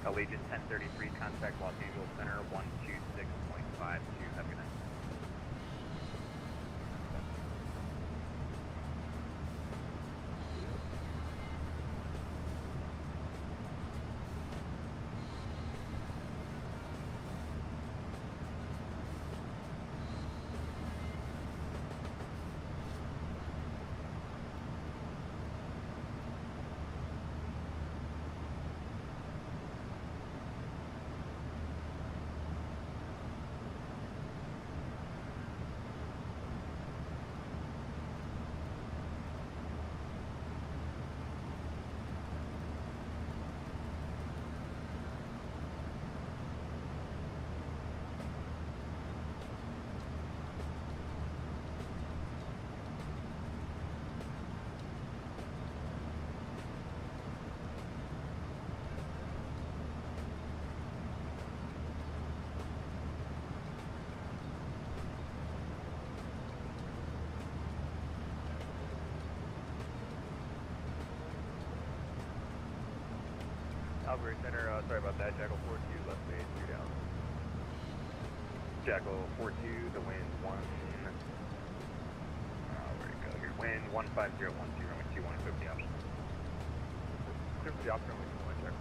Allegiant 1033, contact Los Angeles Center 126.52. Have a good night. Albury Center, sorry about that, Jackal 4-2, left base, 2 down. Jackal 4-2, the wind 1, where'd it go here? Wind 15012, runway 2150 option. Clear for the option, runway 21, Jackal.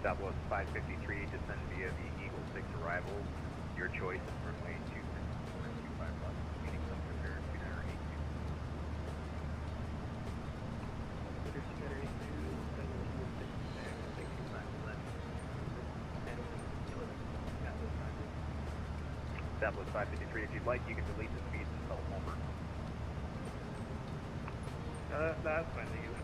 Southwest 553, descend via the Eagle 6 arrival. Your choice, runway 26, 425 left, meeting some repair 2982. Southwest 553, if you'd like, you can delete the speeds and tell Homer. That's fine, thank you.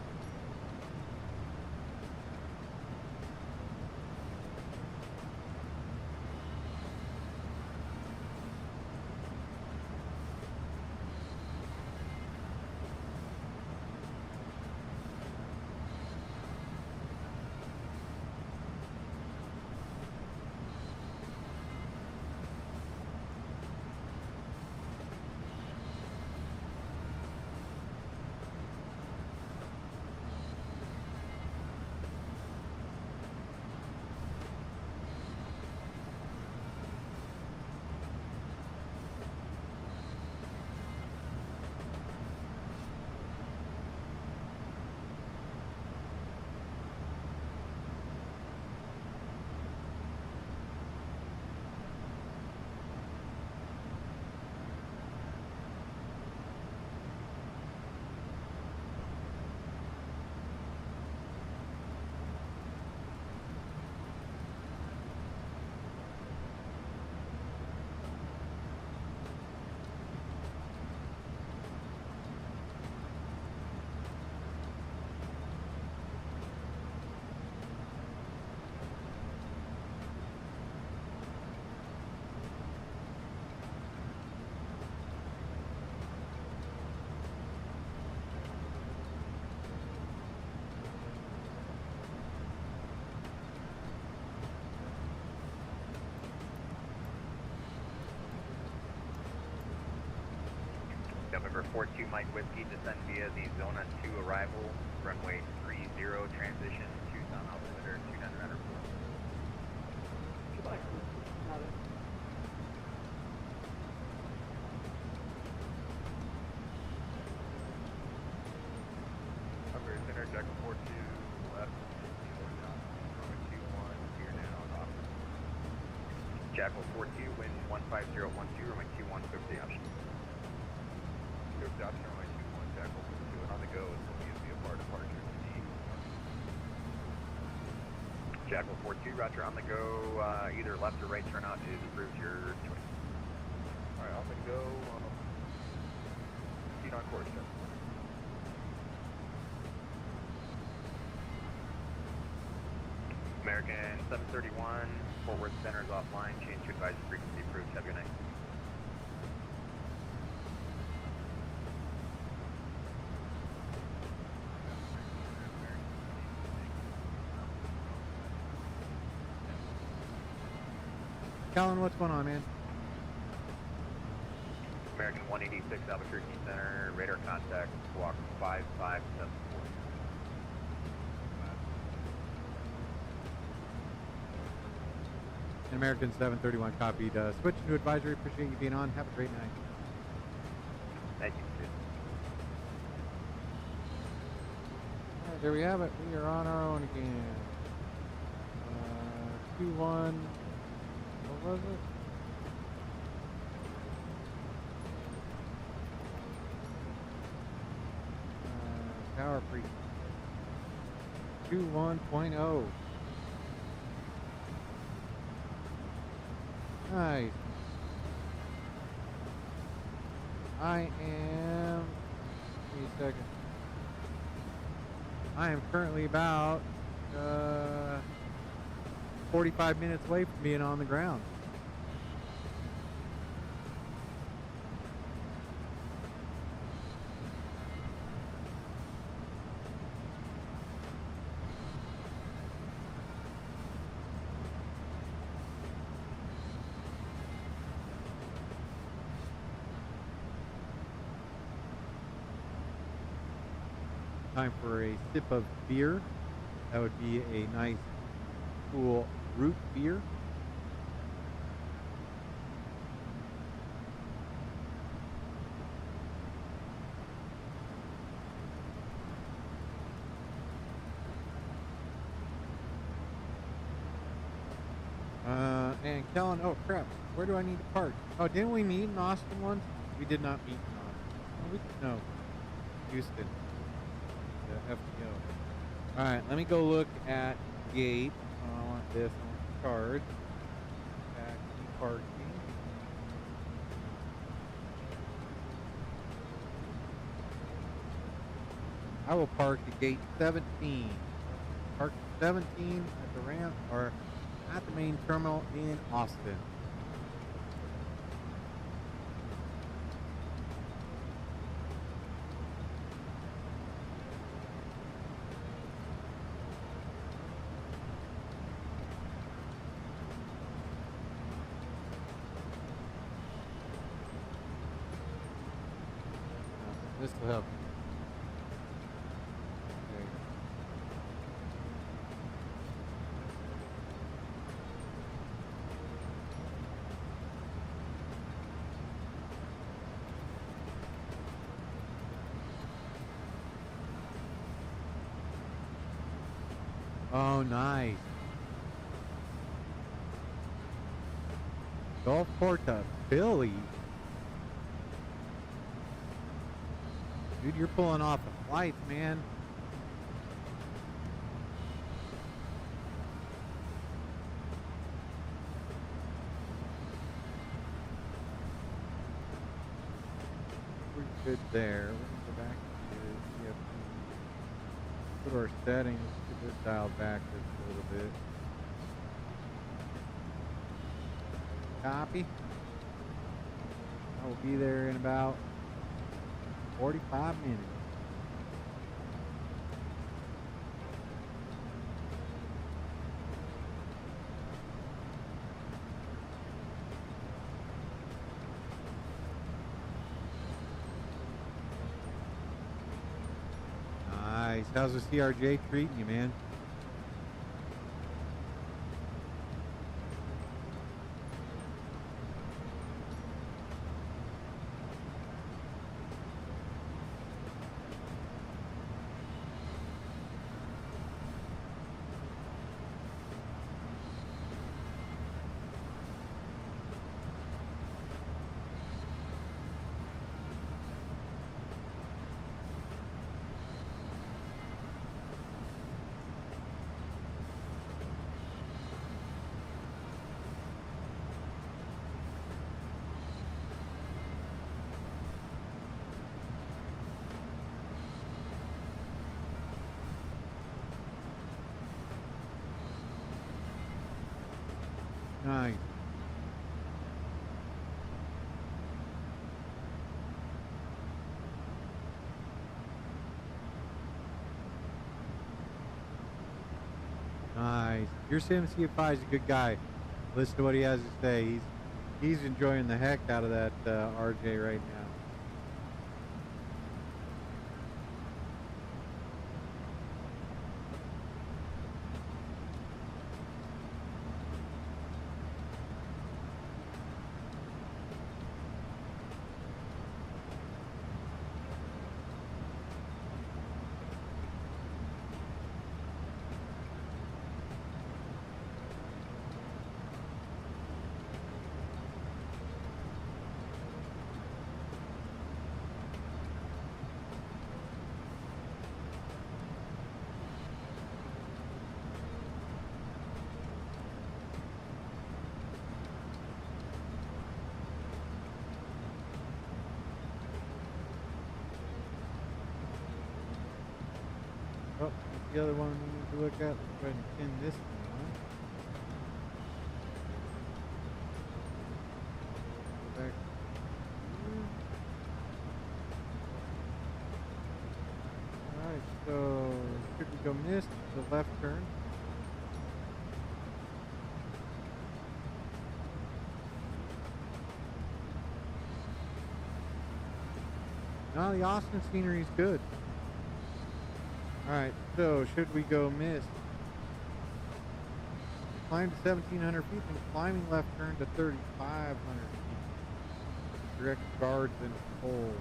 November 42 Mike Whiskey, descend via the Zona 2 arrival, runway 30, transition, Tucson altimeter, 2904. Albury Center, Jackal 4-2, left, runway 21, clear now, and off. Jackal 4-2, wind 15012, runway 2150 option. Clear for the option, runway 21, Jackal 4-2, and on the go is going to be a bar departure to the Jackal 4-2, roger, on the go, either left or right turnout is approved, your choice. Alright, on the go, proceed on course, Jackal. American 731, Fort Worth Center is offline, change to advisory frequency approved, have a good night. Colin, what's going on, man? American 186 Albuquerque Center, radar contact, squawk 5574. And American 731 copied. Switching to advisory. Appreciate you being on. Have a great night. Thank you. All right, there we have it. We are on our own again. 2-1. What was it? Tower Freak. 2-1.0. Nice. I am. Give me a second. I am currently about 45 minutes away from being on the ground. Time for a sip of beer. That would be a nice, cool root beer. And Kellen, oh crap, where do I need to park? Oh, didn't we meet in Austin once? We did not meet in Austin. No, Houston. The FTO. Alright, let me go look at gate. I want this. I want the card. Taxi parking. I will park at gate 17. Park 17 at the ramp or at the main terminal in Austin. This will help. Okay. Oh, nice. Gulf Porta, Philly. Dude, you're pulling off the flights, man. Pretty good there. We're going to go back to EFT. Put our settings, get this dialed back just a little bit. Copy. I will be there in about 45 minutes. Nice. How's the CRJ treating you, man? Nice. Nice. Your CMC5 is a good guy. Listen to what he has to say. He's enjoying the heck out of that RJ right now. the other one we need to look at. Let's go ahead and pin this one on. Go back. Alright, so should we go missed the left turn? No, the Austin scenery is good. Alright, so should we go missed? Climb to 1,700 feet and climbing left turn to 3,500 feet. Direct guards and hold.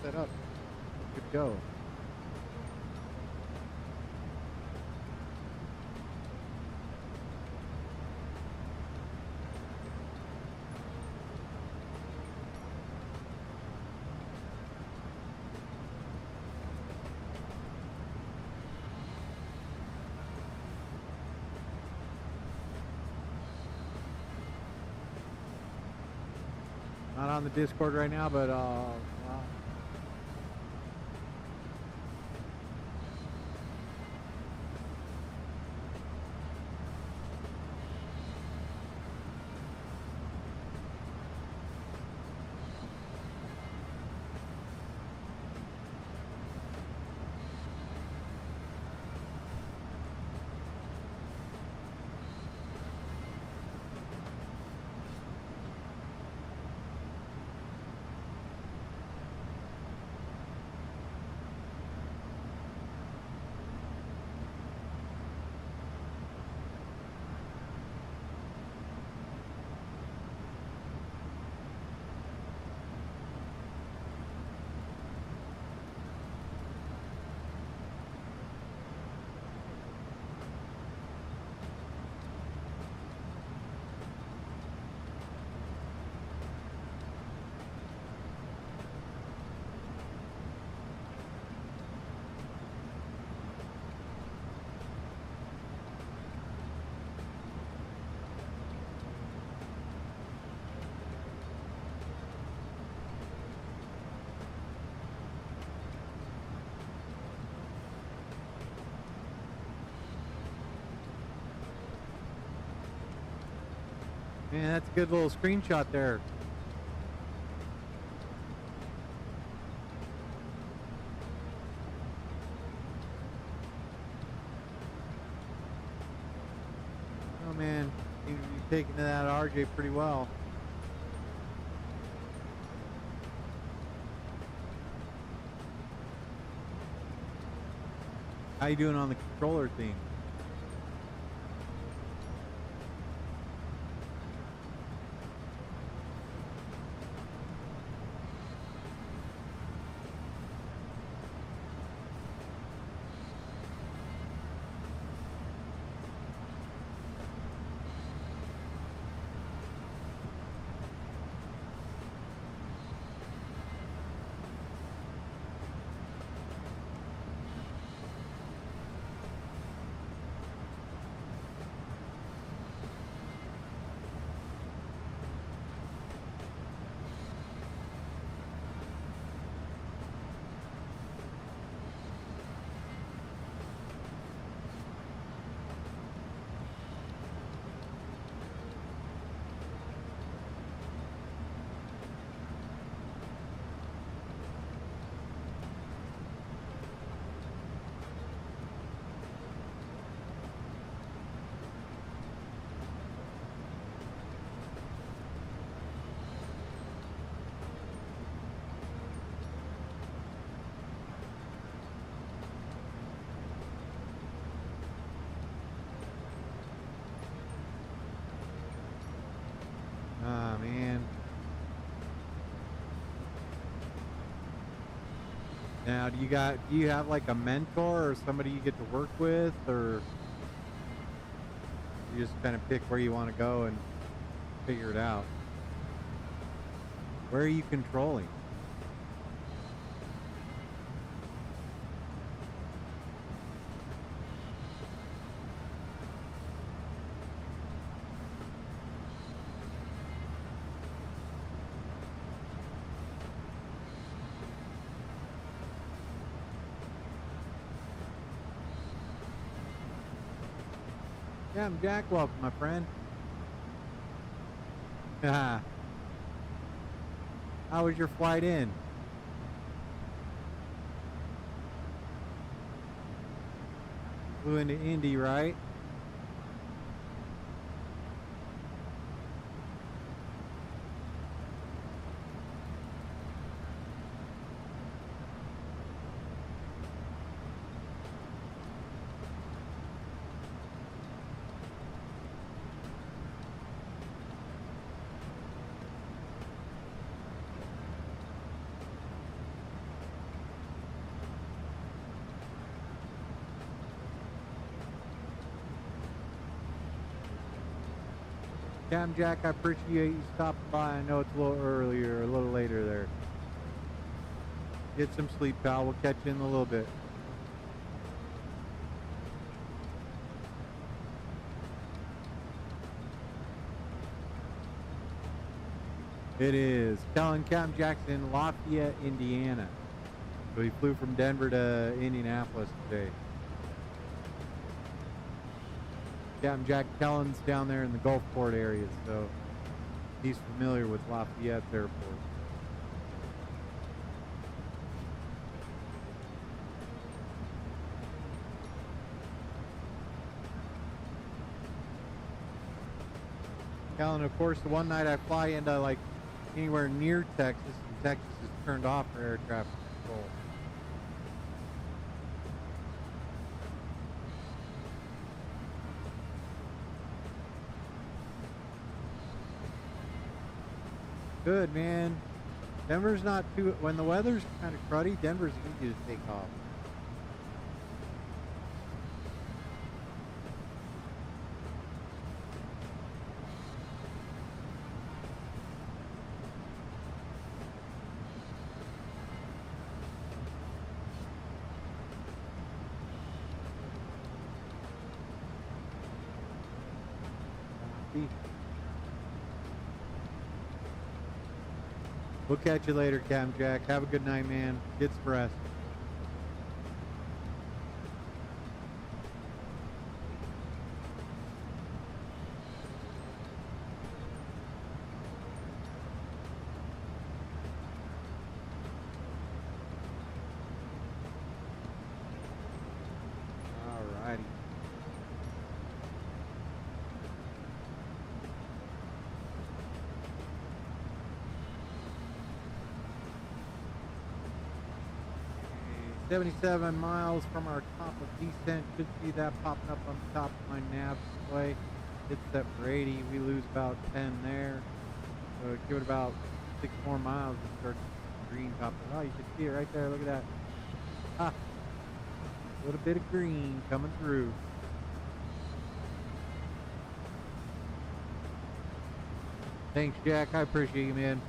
Set up. Good to go. Not on the Discord right now, but man, that's a good little screenshot there. Oh man, seems to be taking to that RJ pretty well. How you doing on the controller thing? Now, do you have like a mentor or somebody you get to work with, or you just kind of pick where you want to go and figure it out? Where are you controlling? Yeah, I'm Jack. Welcome, my friend. How was your flight in? Flew into Indy, right? Cam Jack, I appreciate you stopping by. I know it's a little earlier, a little later there. Get some sleep, pal. We'll catch you in a little bit. It is Kellen Cam Jackson, Lafayette, Indiana. So he flew from Denver to Indianapolis today. Captain Jack Kellen's down there in the Gulfport area, so he's familiar with Lafayette Airport. Kellen, of course, the one night I fly into like anywhere near Texas, and Texas is turned off for air traffic control. Good, man. Denver's not too, when the weather's kind of cruddy, Denver's easy to take off. We'll catch you later, Cam Jack. Have a good night, man. Get some rest. Alrighty. Okay, 77 miles from our top of descent. Should see that popping up on the top of my nav display. It's set for 80. We lose about 10 there. So give it about 6 more miles to start green popping. Oh, you can see it right there. Look at that. Ah, a little bit of green coming through. Thanks, Jack. I appreciate you, man.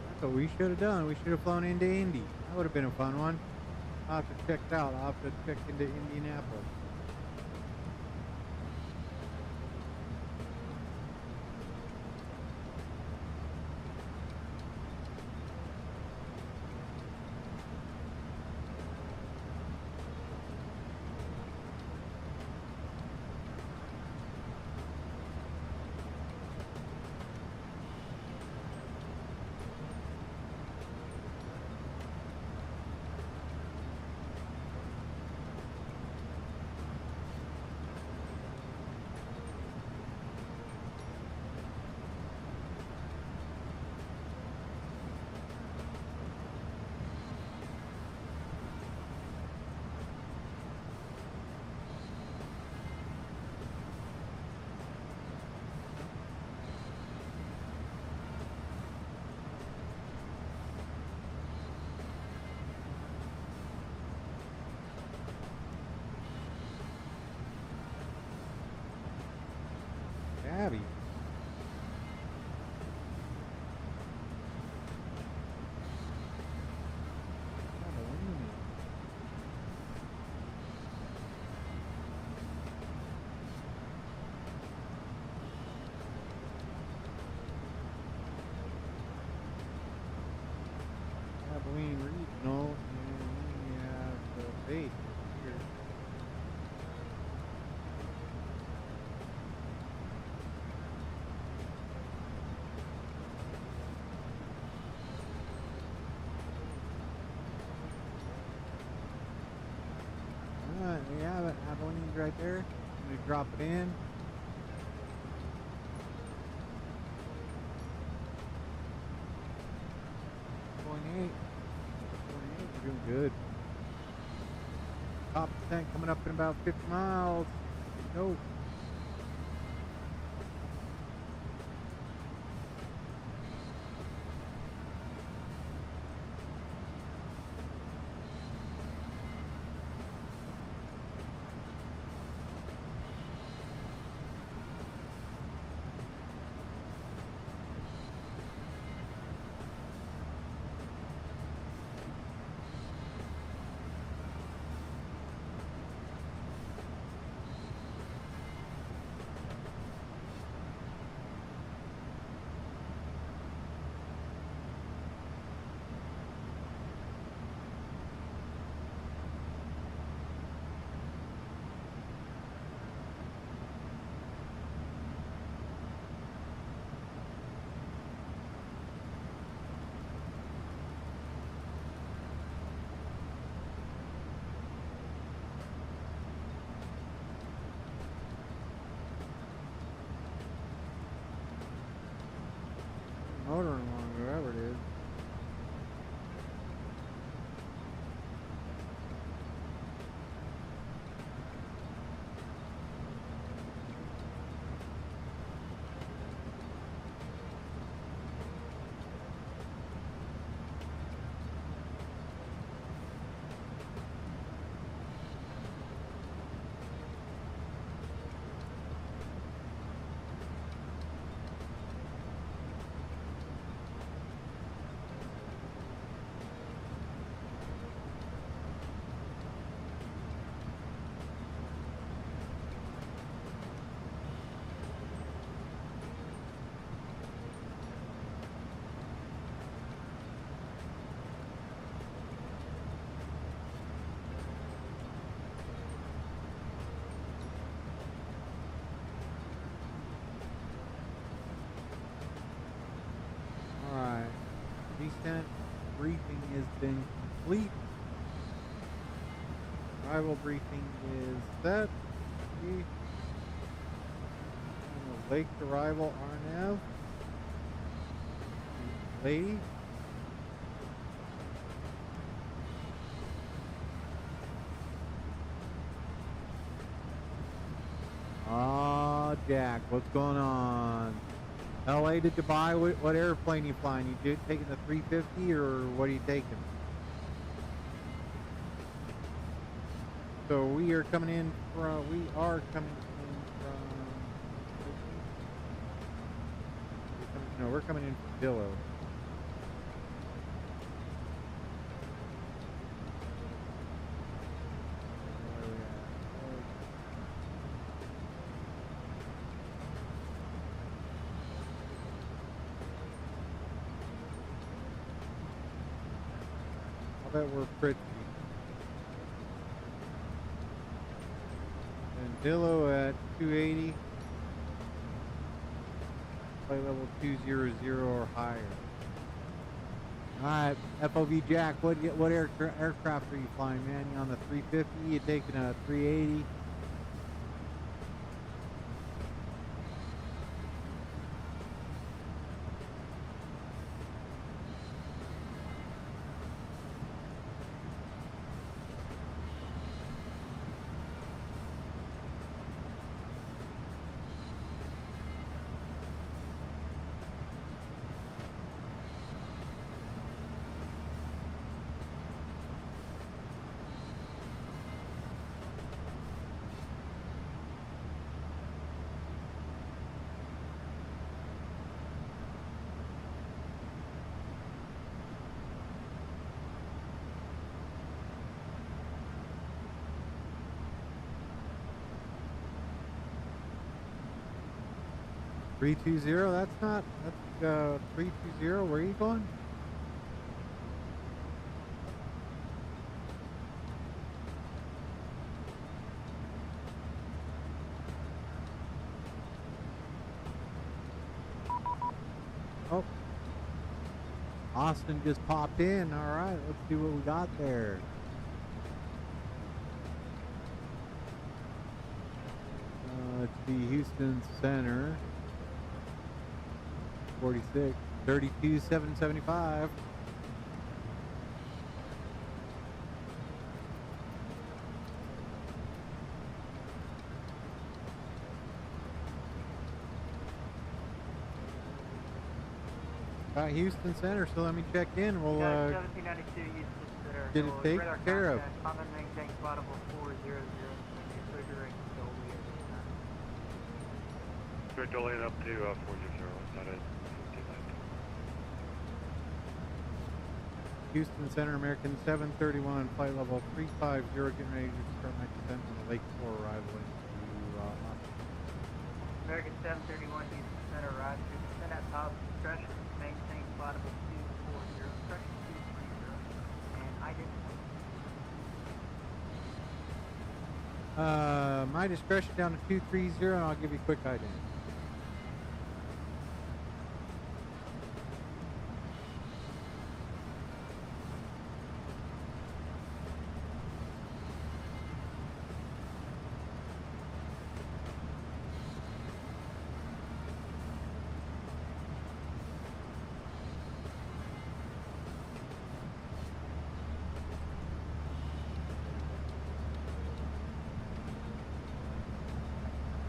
That's what we should have done. We should have flown into Indy. That would have been a fun one. I'll have to check it out. I'll have to check into Indianapolis. right there. I'm going to drop it in. 28. We're doing good. Top percent coming up in about 50 miles. Go. Motoring along wherever it is. Descent briefing has been complete. Arrival briefing is set. Lake arrival RNAV. Lady. Jack, what's going on? LA to Dubai, what airplane are you flying? You taking the 350 or what are you taking? So we are coming in from, we're coming in from Dillo. Bet we're pretty. And Dillo at 280. Flight level 200 or higher. Alright, FOV Jack, what aircraft are you flying, man? You on the 350? You taking a 380? $320, that's 320, where are you going? Oh, Austin just popped in, alright, let's see what we got there. see Houston Center. 46, 32,775. Got Houston Center, so let me check in. We'll 1792 Houston Center. get it taken care of. Common maintain spotable 400. We're delayed up to 400. Not it. Houston Center, American 731, flight level 350, getting ready to start my descent on the Lake 4 arrival into Austin. American 731, Houston Center, roger. Descent at top, discretion, maintain spotable 240, discretion 230, and identify. My discretion down to 230, and I'll give you a quick ident.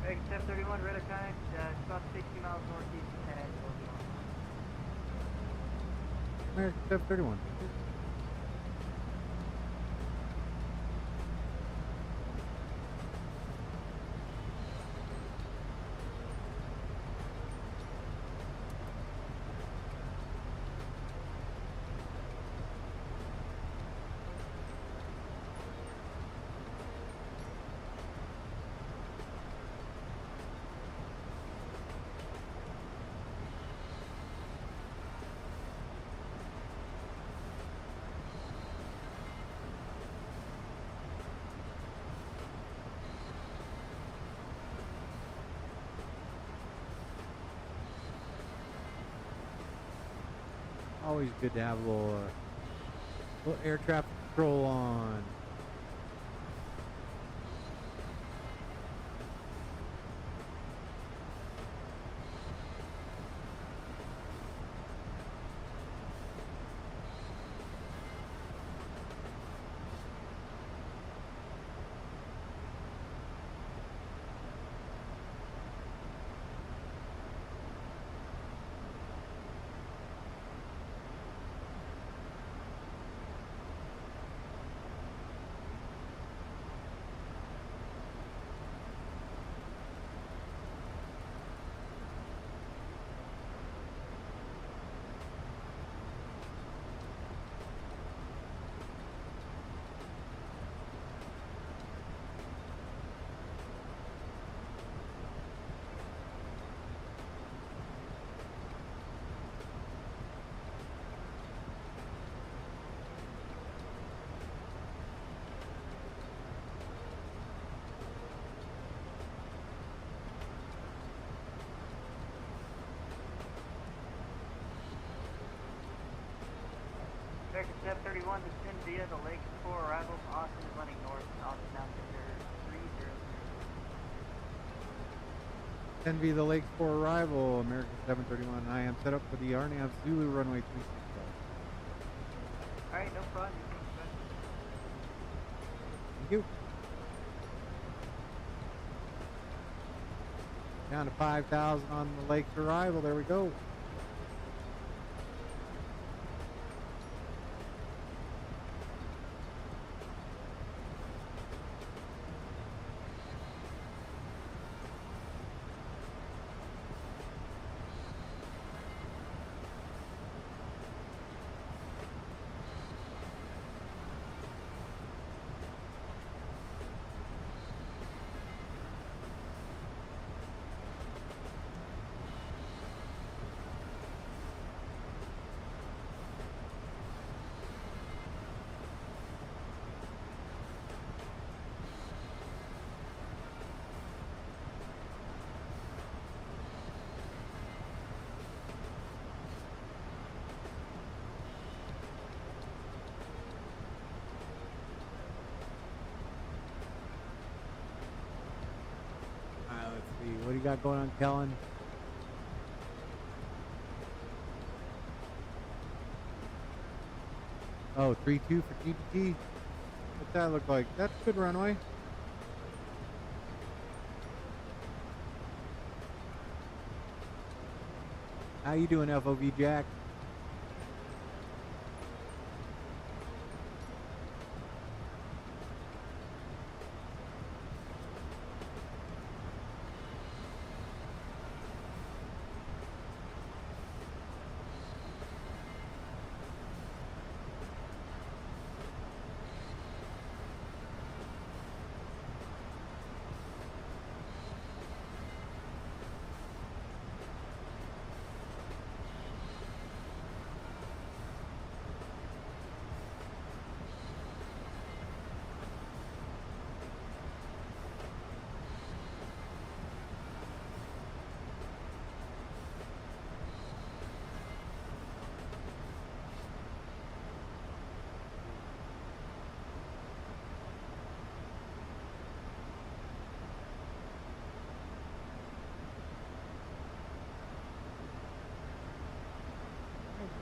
American 731, radar contact, it's about 60 miles northeast of San Angelo. American 731. Always good to have a little air traffic control on. American 731, descend via the Lake 4 arrivals. Austin is running north. Austin now center 300. 10 via the Lake 4 arrival, American 731. I am set up for the RNAV Zulu runway 365. Alright, no problem. Thank you. Down to 5,000 on the Lake's arrival. There we go. got going on, Kellen? Oh, 3-2 for TPT. What's that look like? That's a good runway. How you doing, FOV Jack?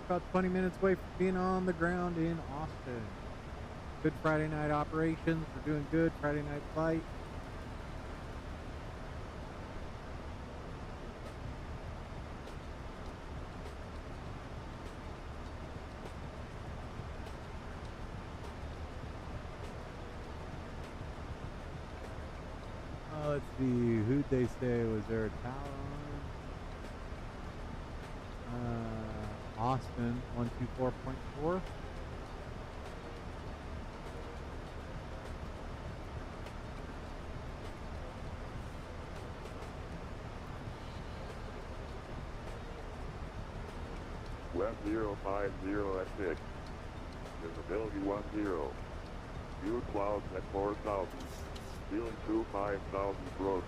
About 20 minutes away from being on the ground in Austin. Good Friday night operations. We're doing good. Friday night flight. Let's see. Who'd they say? Was there a tower on? Austin 124.4. West 050 at 6. Visibility 10. View clouds at 4,000. Ceiling 25,000 broken.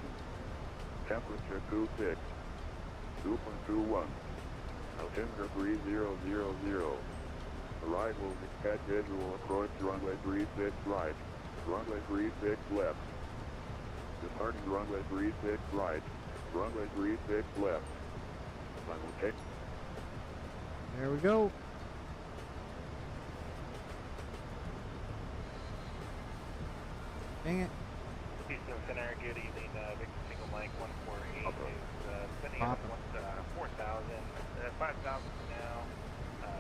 Temperature 26. 2.21. Altimeter 3000. Arrival at visual approach runway 36 right. Runway 36 left. Departing runway 36 right. Runway 36 left. Simultaneous. There we go. Dang it. Houston Center, good evening. Victor Single Mike 148 is spending on 4,000, 5,000 now.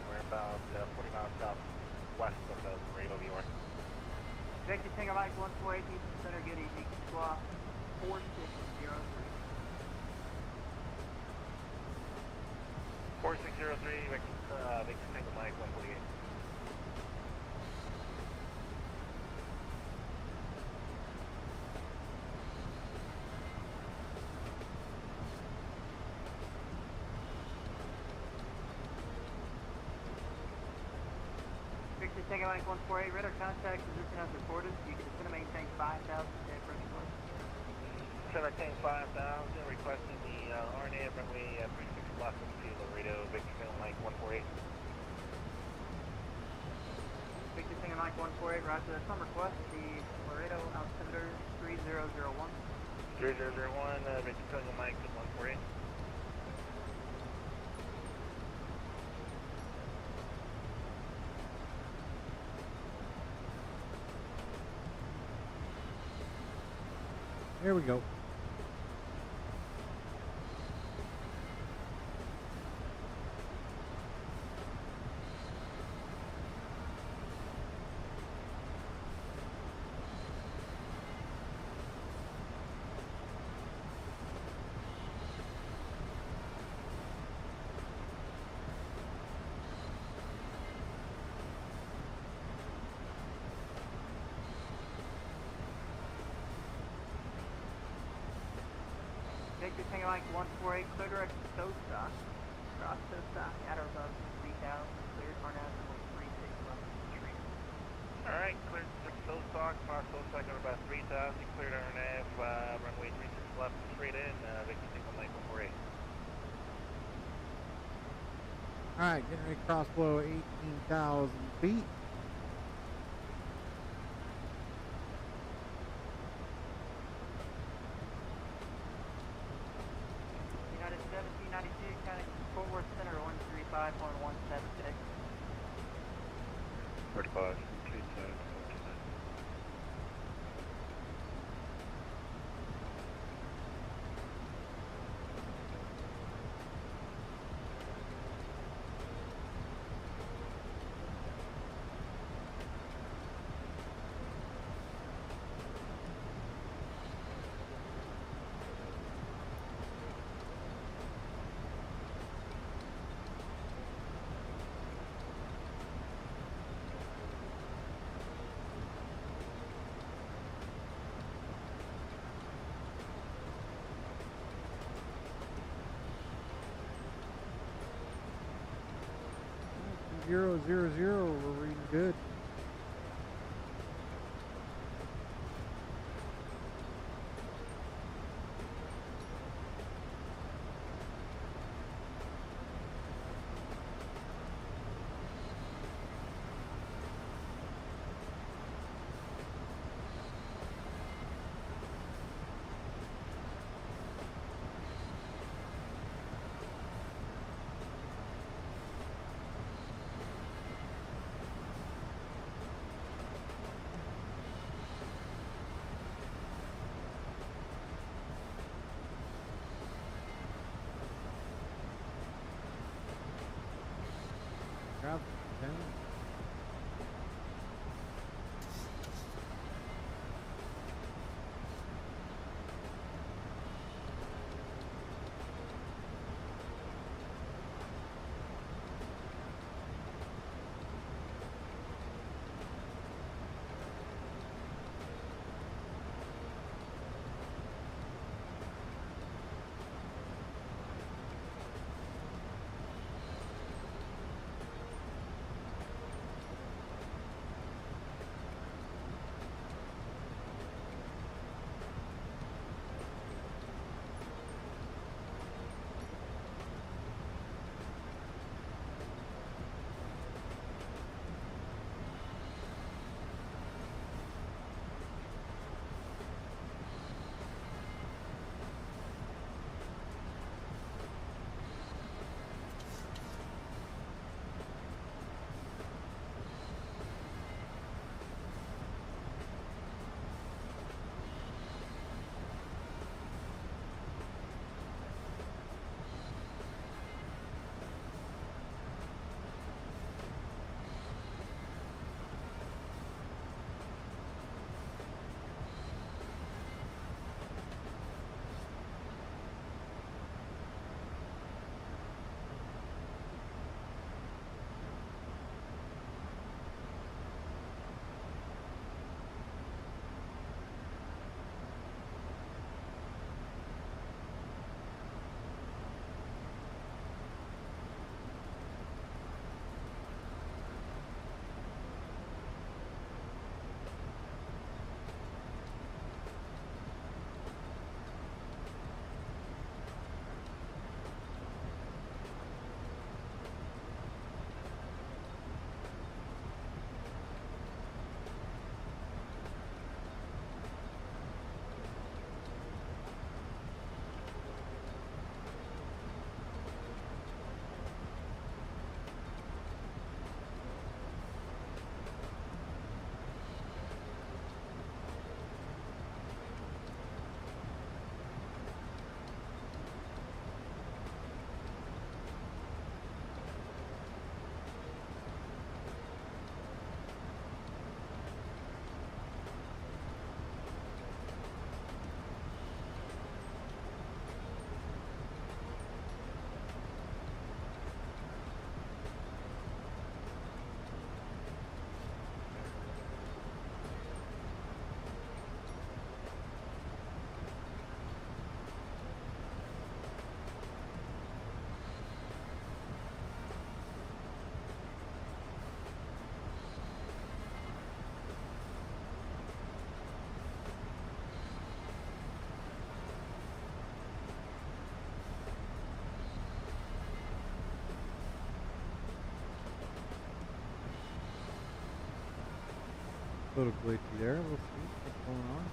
We're about 40 miles southwest of the Laredo, New York. Victor Single Mike 148, Houston Center, good evening. Squawk 4603. 4603, Victor Single Mike 148. Single Mike 148, radar contact position as reported. You can descend and maintain 5,000 at approach course. Center maintain 5,000, requesting the RNA runway 36 left to Laredo, Victor Single Mike 148. Victor Single Mike 148, roger that. Some request, the Laredo altimeter 3001. 3001, Victor Single Mike 148. There we go. Victor Single Mike 148, clear direct to Stostock. Cross Stostock at or above 3,000, cleared Arnaz 36 left street. Alright, cleared to Stostock, cross Stostock at about 3,000, cleared Arnaz, runway 36 left straight in, Victor Single Mike 148. Alright, getting ready to cross below 18,000 feet. 5.176. 35. Zero, zero, zero. We're reading good. Traffic, okay. A little glitchy there. We'll see what's going on.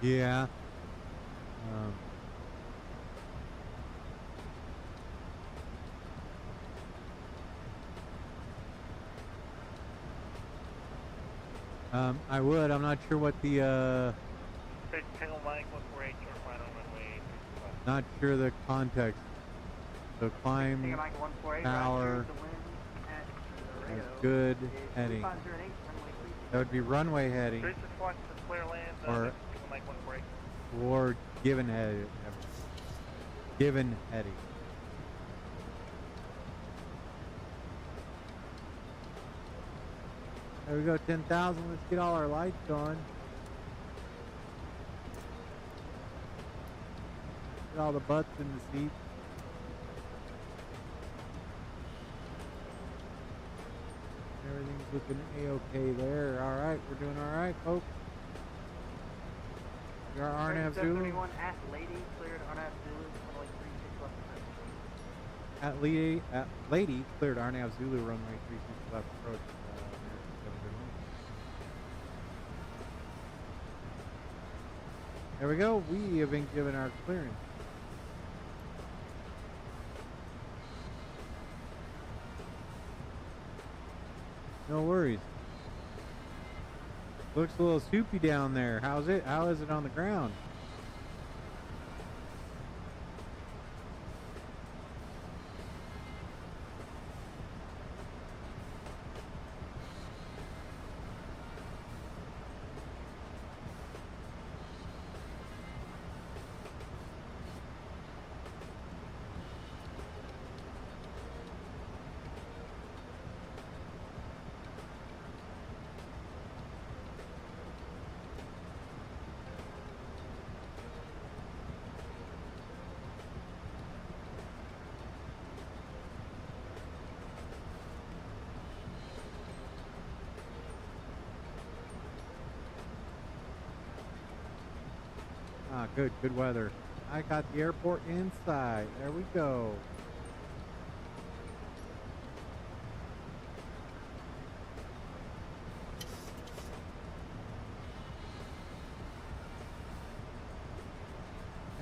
Yeah. I would. I'm not sure what the, Tango Mike 148, short final runway. not sure the context. So climb, Tango Mike 148, power, Roger, the wind at has Laredo good is heading. 3508, runway 36. That would be runway heading. Trace this watch to clear land, Or- Tango Mike 148. Or given heading. Given heading. There we go, 10,000. Let's get all our lights on. Get all the butts in the seat. Everything's looking A-okay there. All right, we're doing all right, folks. Your RNAV Zulu. 731 at Lady, cleared RNAV Zulu, runway 36 left approach. At Lady, cleared RNAV Zulu, runway 36 left approach. There we go. We have been given our clearance. No worries. Looks a little soupy down there. How's it? How is it on the ground? Ah, good weather. I got the airport inside. There we go.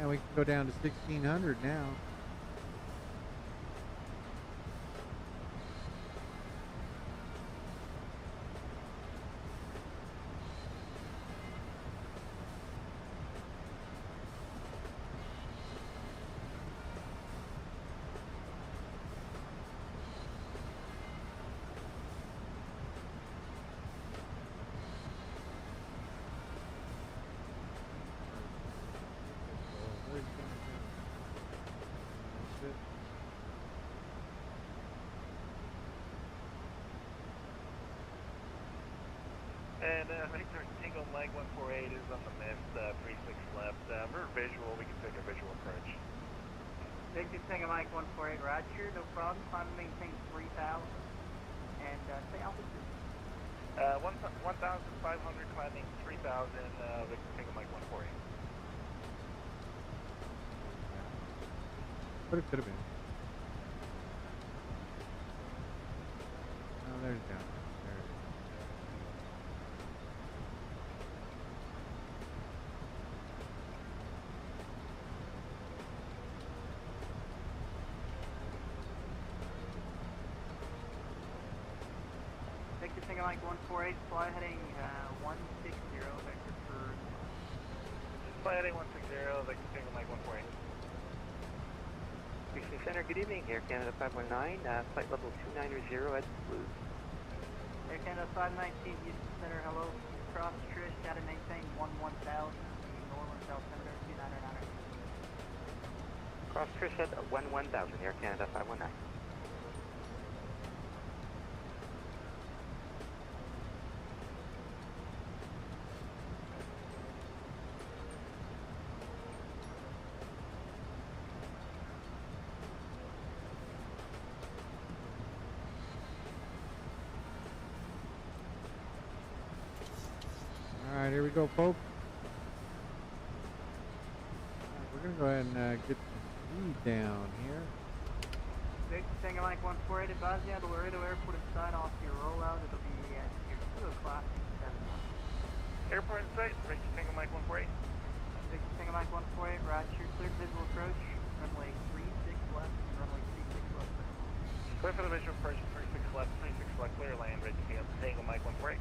And we can go down to 1600 now. And Victor Tango Mike 148 is on the mist, 36 left. For visual, we can take a visual approach. Victor Tango Mike 148, Roger, no problem. Climb and maintain 3,000. And stay altitude. 1,500 climbing 3,000, Victor Tango Mike 148. But it could have been. Oh, there's down. There it is. Victor Tango Mike 148, fly heading 160, vector for... Fly heading 160, Victor Tango Mike 148. Houston Center, good evening. Air Canada 519, flight level 290 at Blue. Air Canada 519, Houston Center, hello. Cross Trish, data maintain 11,000, Norland South Center, 299. Cross Trish at 11,000, Air Canada 519. All right, here we go, folks. We're going to go ahead and get the speed down here. Victor Tango Mike 148, advise you at Laredo Airport and sign off your rollout. It'll be at your 2 o'clock. Airport in sight, Victor Tango Mike 148. Single Mike 148, roger, cleared visual approach, runway 36 left, runway 36 left. Clear for the visual approach, 36 left, 36 left, clear land, ready to field, Single Mike 148.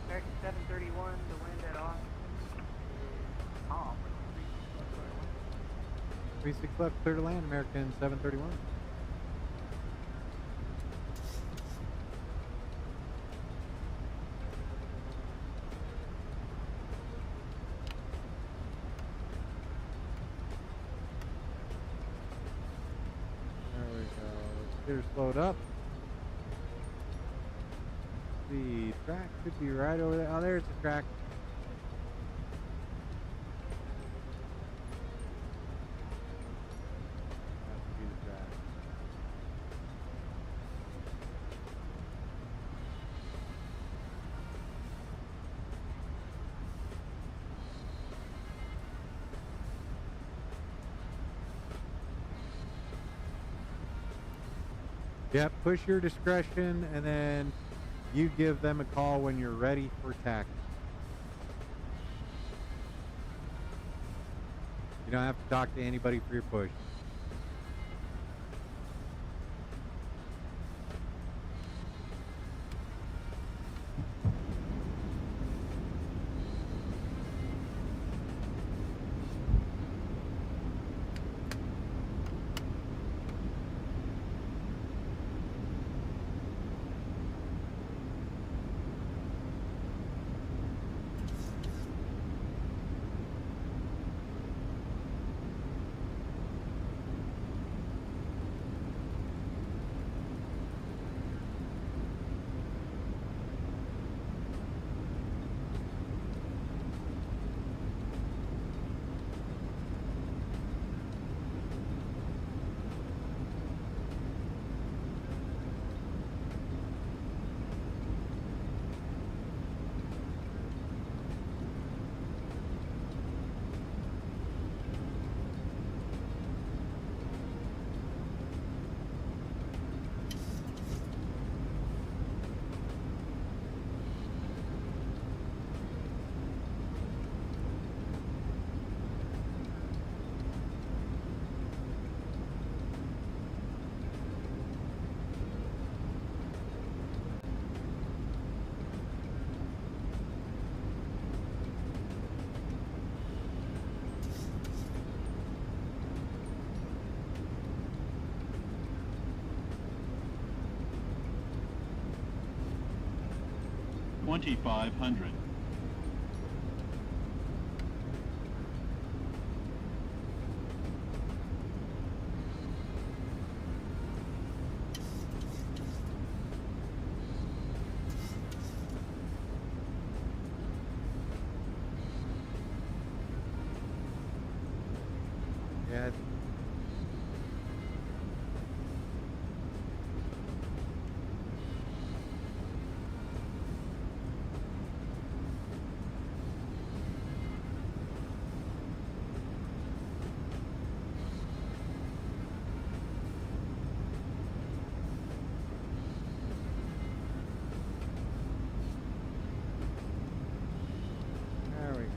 American 731, the wind at Austin is calm, 36 left, clear to land. 36 left, clear to land, American 731. Get her slowed up. The track should be right over there. Oh, there's the track. That should be the track. Yep, push your discretion, and then you give them a call when you're ready for taxi. You don't have to talk to anybody for your push. $2,500. Yeah. There we go.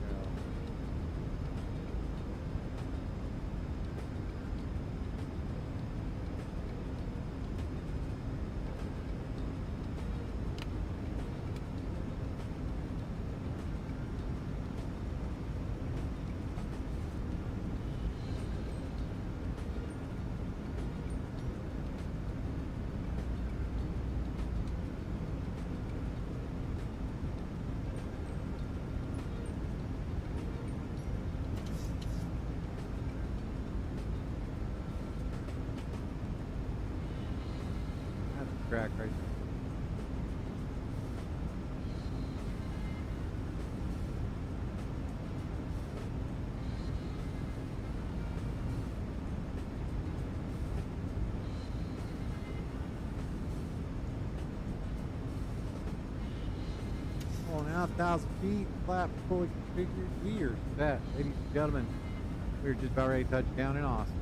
That's the track right there. Well, now 1,000 feet, flap fully configured. We are set, ladies and gentlemen. We're just about ready to touch down in Austin.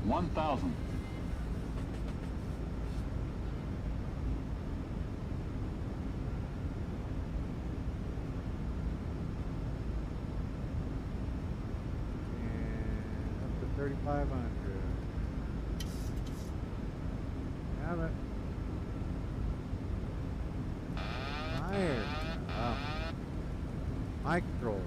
$1,000. 3500. Have it. Fire. Wow. Mic control.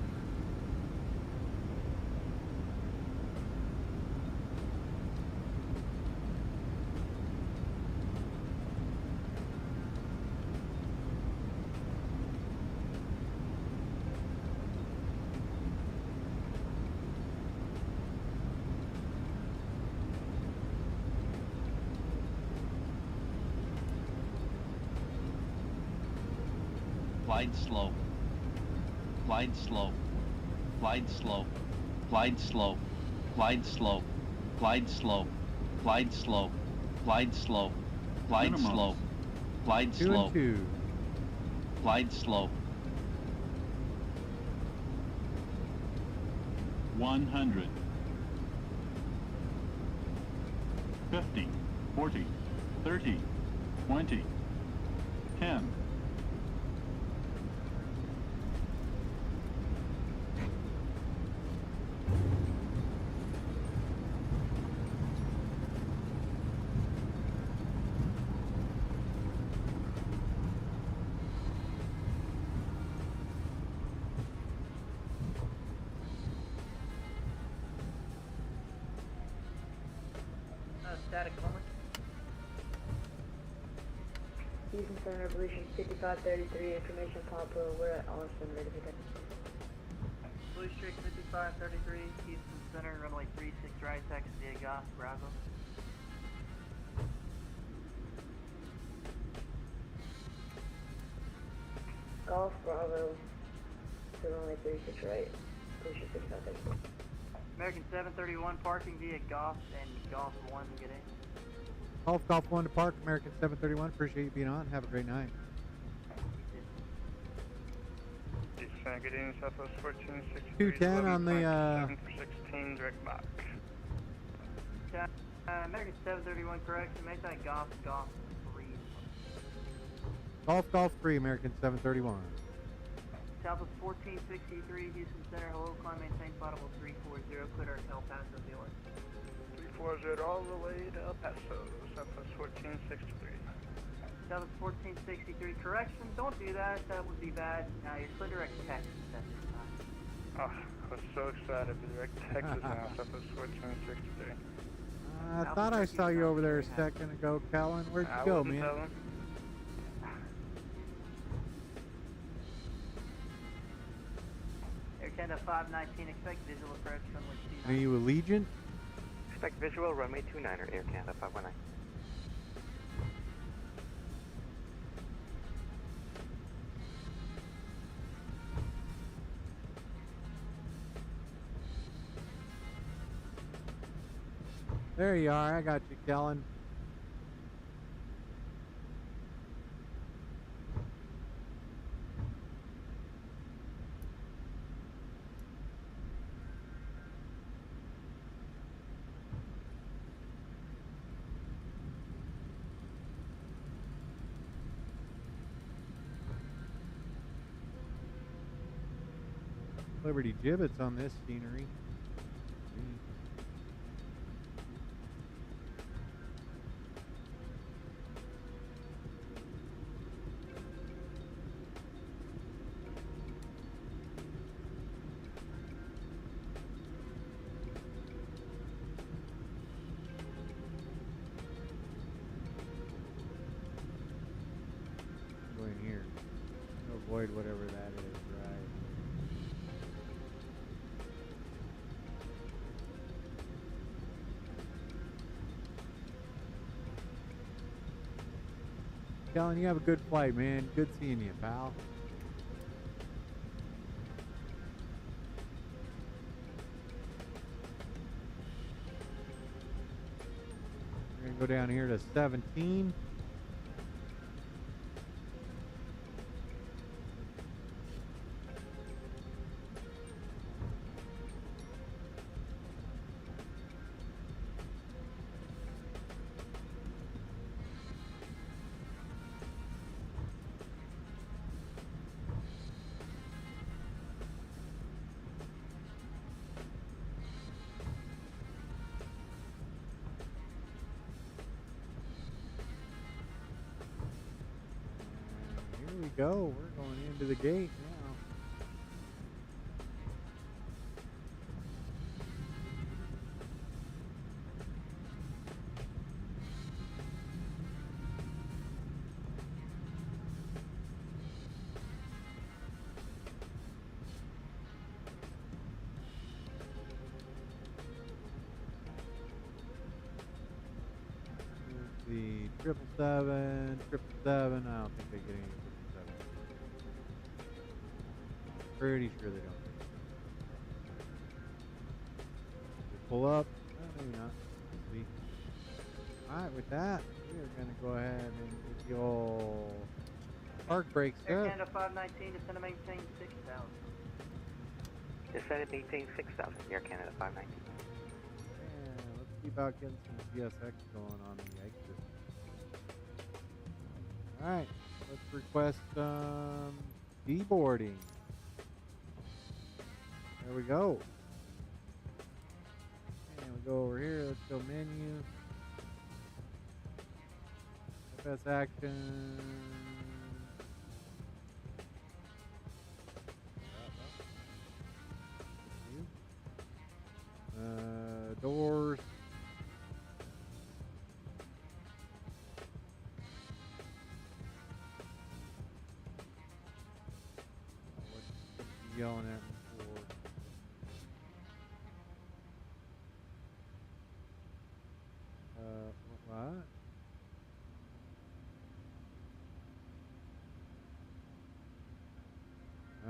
Glide slow. Glide slow. Glide slow. Glide slow. Glide slow. Glide slow. Glide slow. Glide slow. Glide slow. Glide slow. 2 and 2. Glide slow. 100. 50. 40. 30. 20. 10. Static only. Houston Center, Evolution 5533, information Papa, we're at Austin, ready to pick up. Blue Streak 5533, Houston Center, runway 36 right, taxi via Golf, Bravo. Golf, Bravo, to runway 36 right, Blue Streak 5533. American 731, parking via Golf and Golf 1 to get in. Golf 1 to park, American 731. Appreciate you being on. Have a great night. KDEN, Southwest 1463. 210 on the 7 for 16, direct back. American 731, correction. Make that Golf 3. Golf 3, American 731. Southwest 1463, Houston Center, hello, climb, maintain, potable 340, clear our El Paso dealer. 340 all the way to El Paso, Southwest 1463. Southwest 1463, correction, don't do that, that would be bad. Now you're clear direct Texas at this time. Oh, I was so excited to direct Texas now, Southwest 1463. I thought I saw you over there a second ago, Callan. Where'd you go, man? Telling. Air Canada 519, expect visual approach runway 29. Are you Allegiant? Expect visual runway 29er, Air Canada 519. There you are. I got you, Kellen. Liberty gibbets on this scenery. Go in here. Avoid whatever that is, right? Kellen, you have a good flight, man. Good seeing you, pal. We're gonna go down here to 17. Here we go. We're going into the gate now. The 777, 777. I don't think they get any 777. Pretty sure they don't. They pull up. Maybe not. Let's see. Alright, with that, we're going to go ahead and get the old park brake set. Air Canada 519, descend to maintain 6,000. Descend to maintain 6,000, Air Canada 519. Yeah, let's see about getting some GSX going on the X system. Alright, let's request deboarding. There we go. And we go over here, let's go menu. FS action. Doors. What's yelling at me for? What?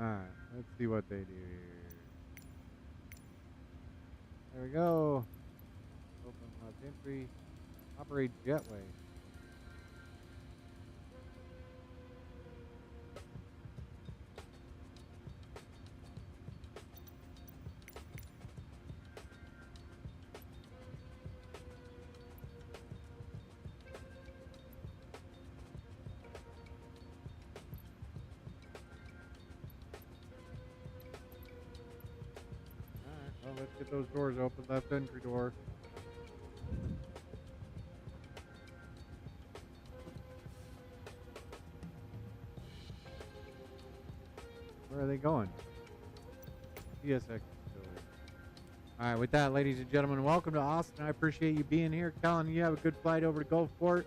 Alright, let's see what they do here. There we go. Open left entry. Operate jetway. Well, let's get those doors open. Left entry door. Where are they going? PSX facility. Alright, with that, ladies and gentlemen, welcome to Austin. I appreciate you being here. Colin, you have a good flight over to Gulfport.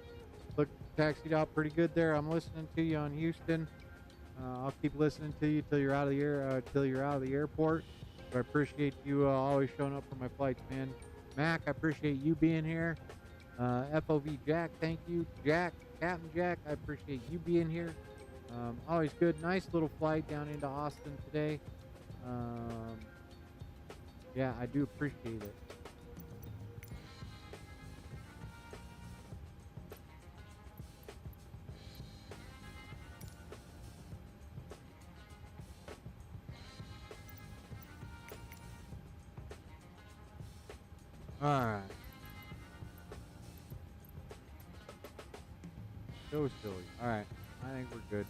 Look, taxied out pretty good there. I'm listening to you on Houston. I'll keep listening to you till you're out of the airport. I appreciate you always showing up for my flights, man. Mac, I appreciate you being here. FOV Jack, thank you. Jack, Captain Jack, I appreciate you being here. Always good. Nice little flight down into Austin today. Yeah, I do appreciate it. Alright. So silly. Alright. I think we're good.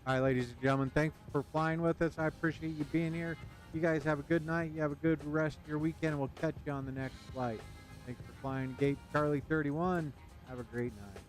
Alright, ladies and gentlemen. Thanks for flying with us. I appreciate you being here. You guys have a good night. You have a good rest of your weekend. We'll catch you on the next flight. Thanks for flying Gate Charlie 31. Have a great night.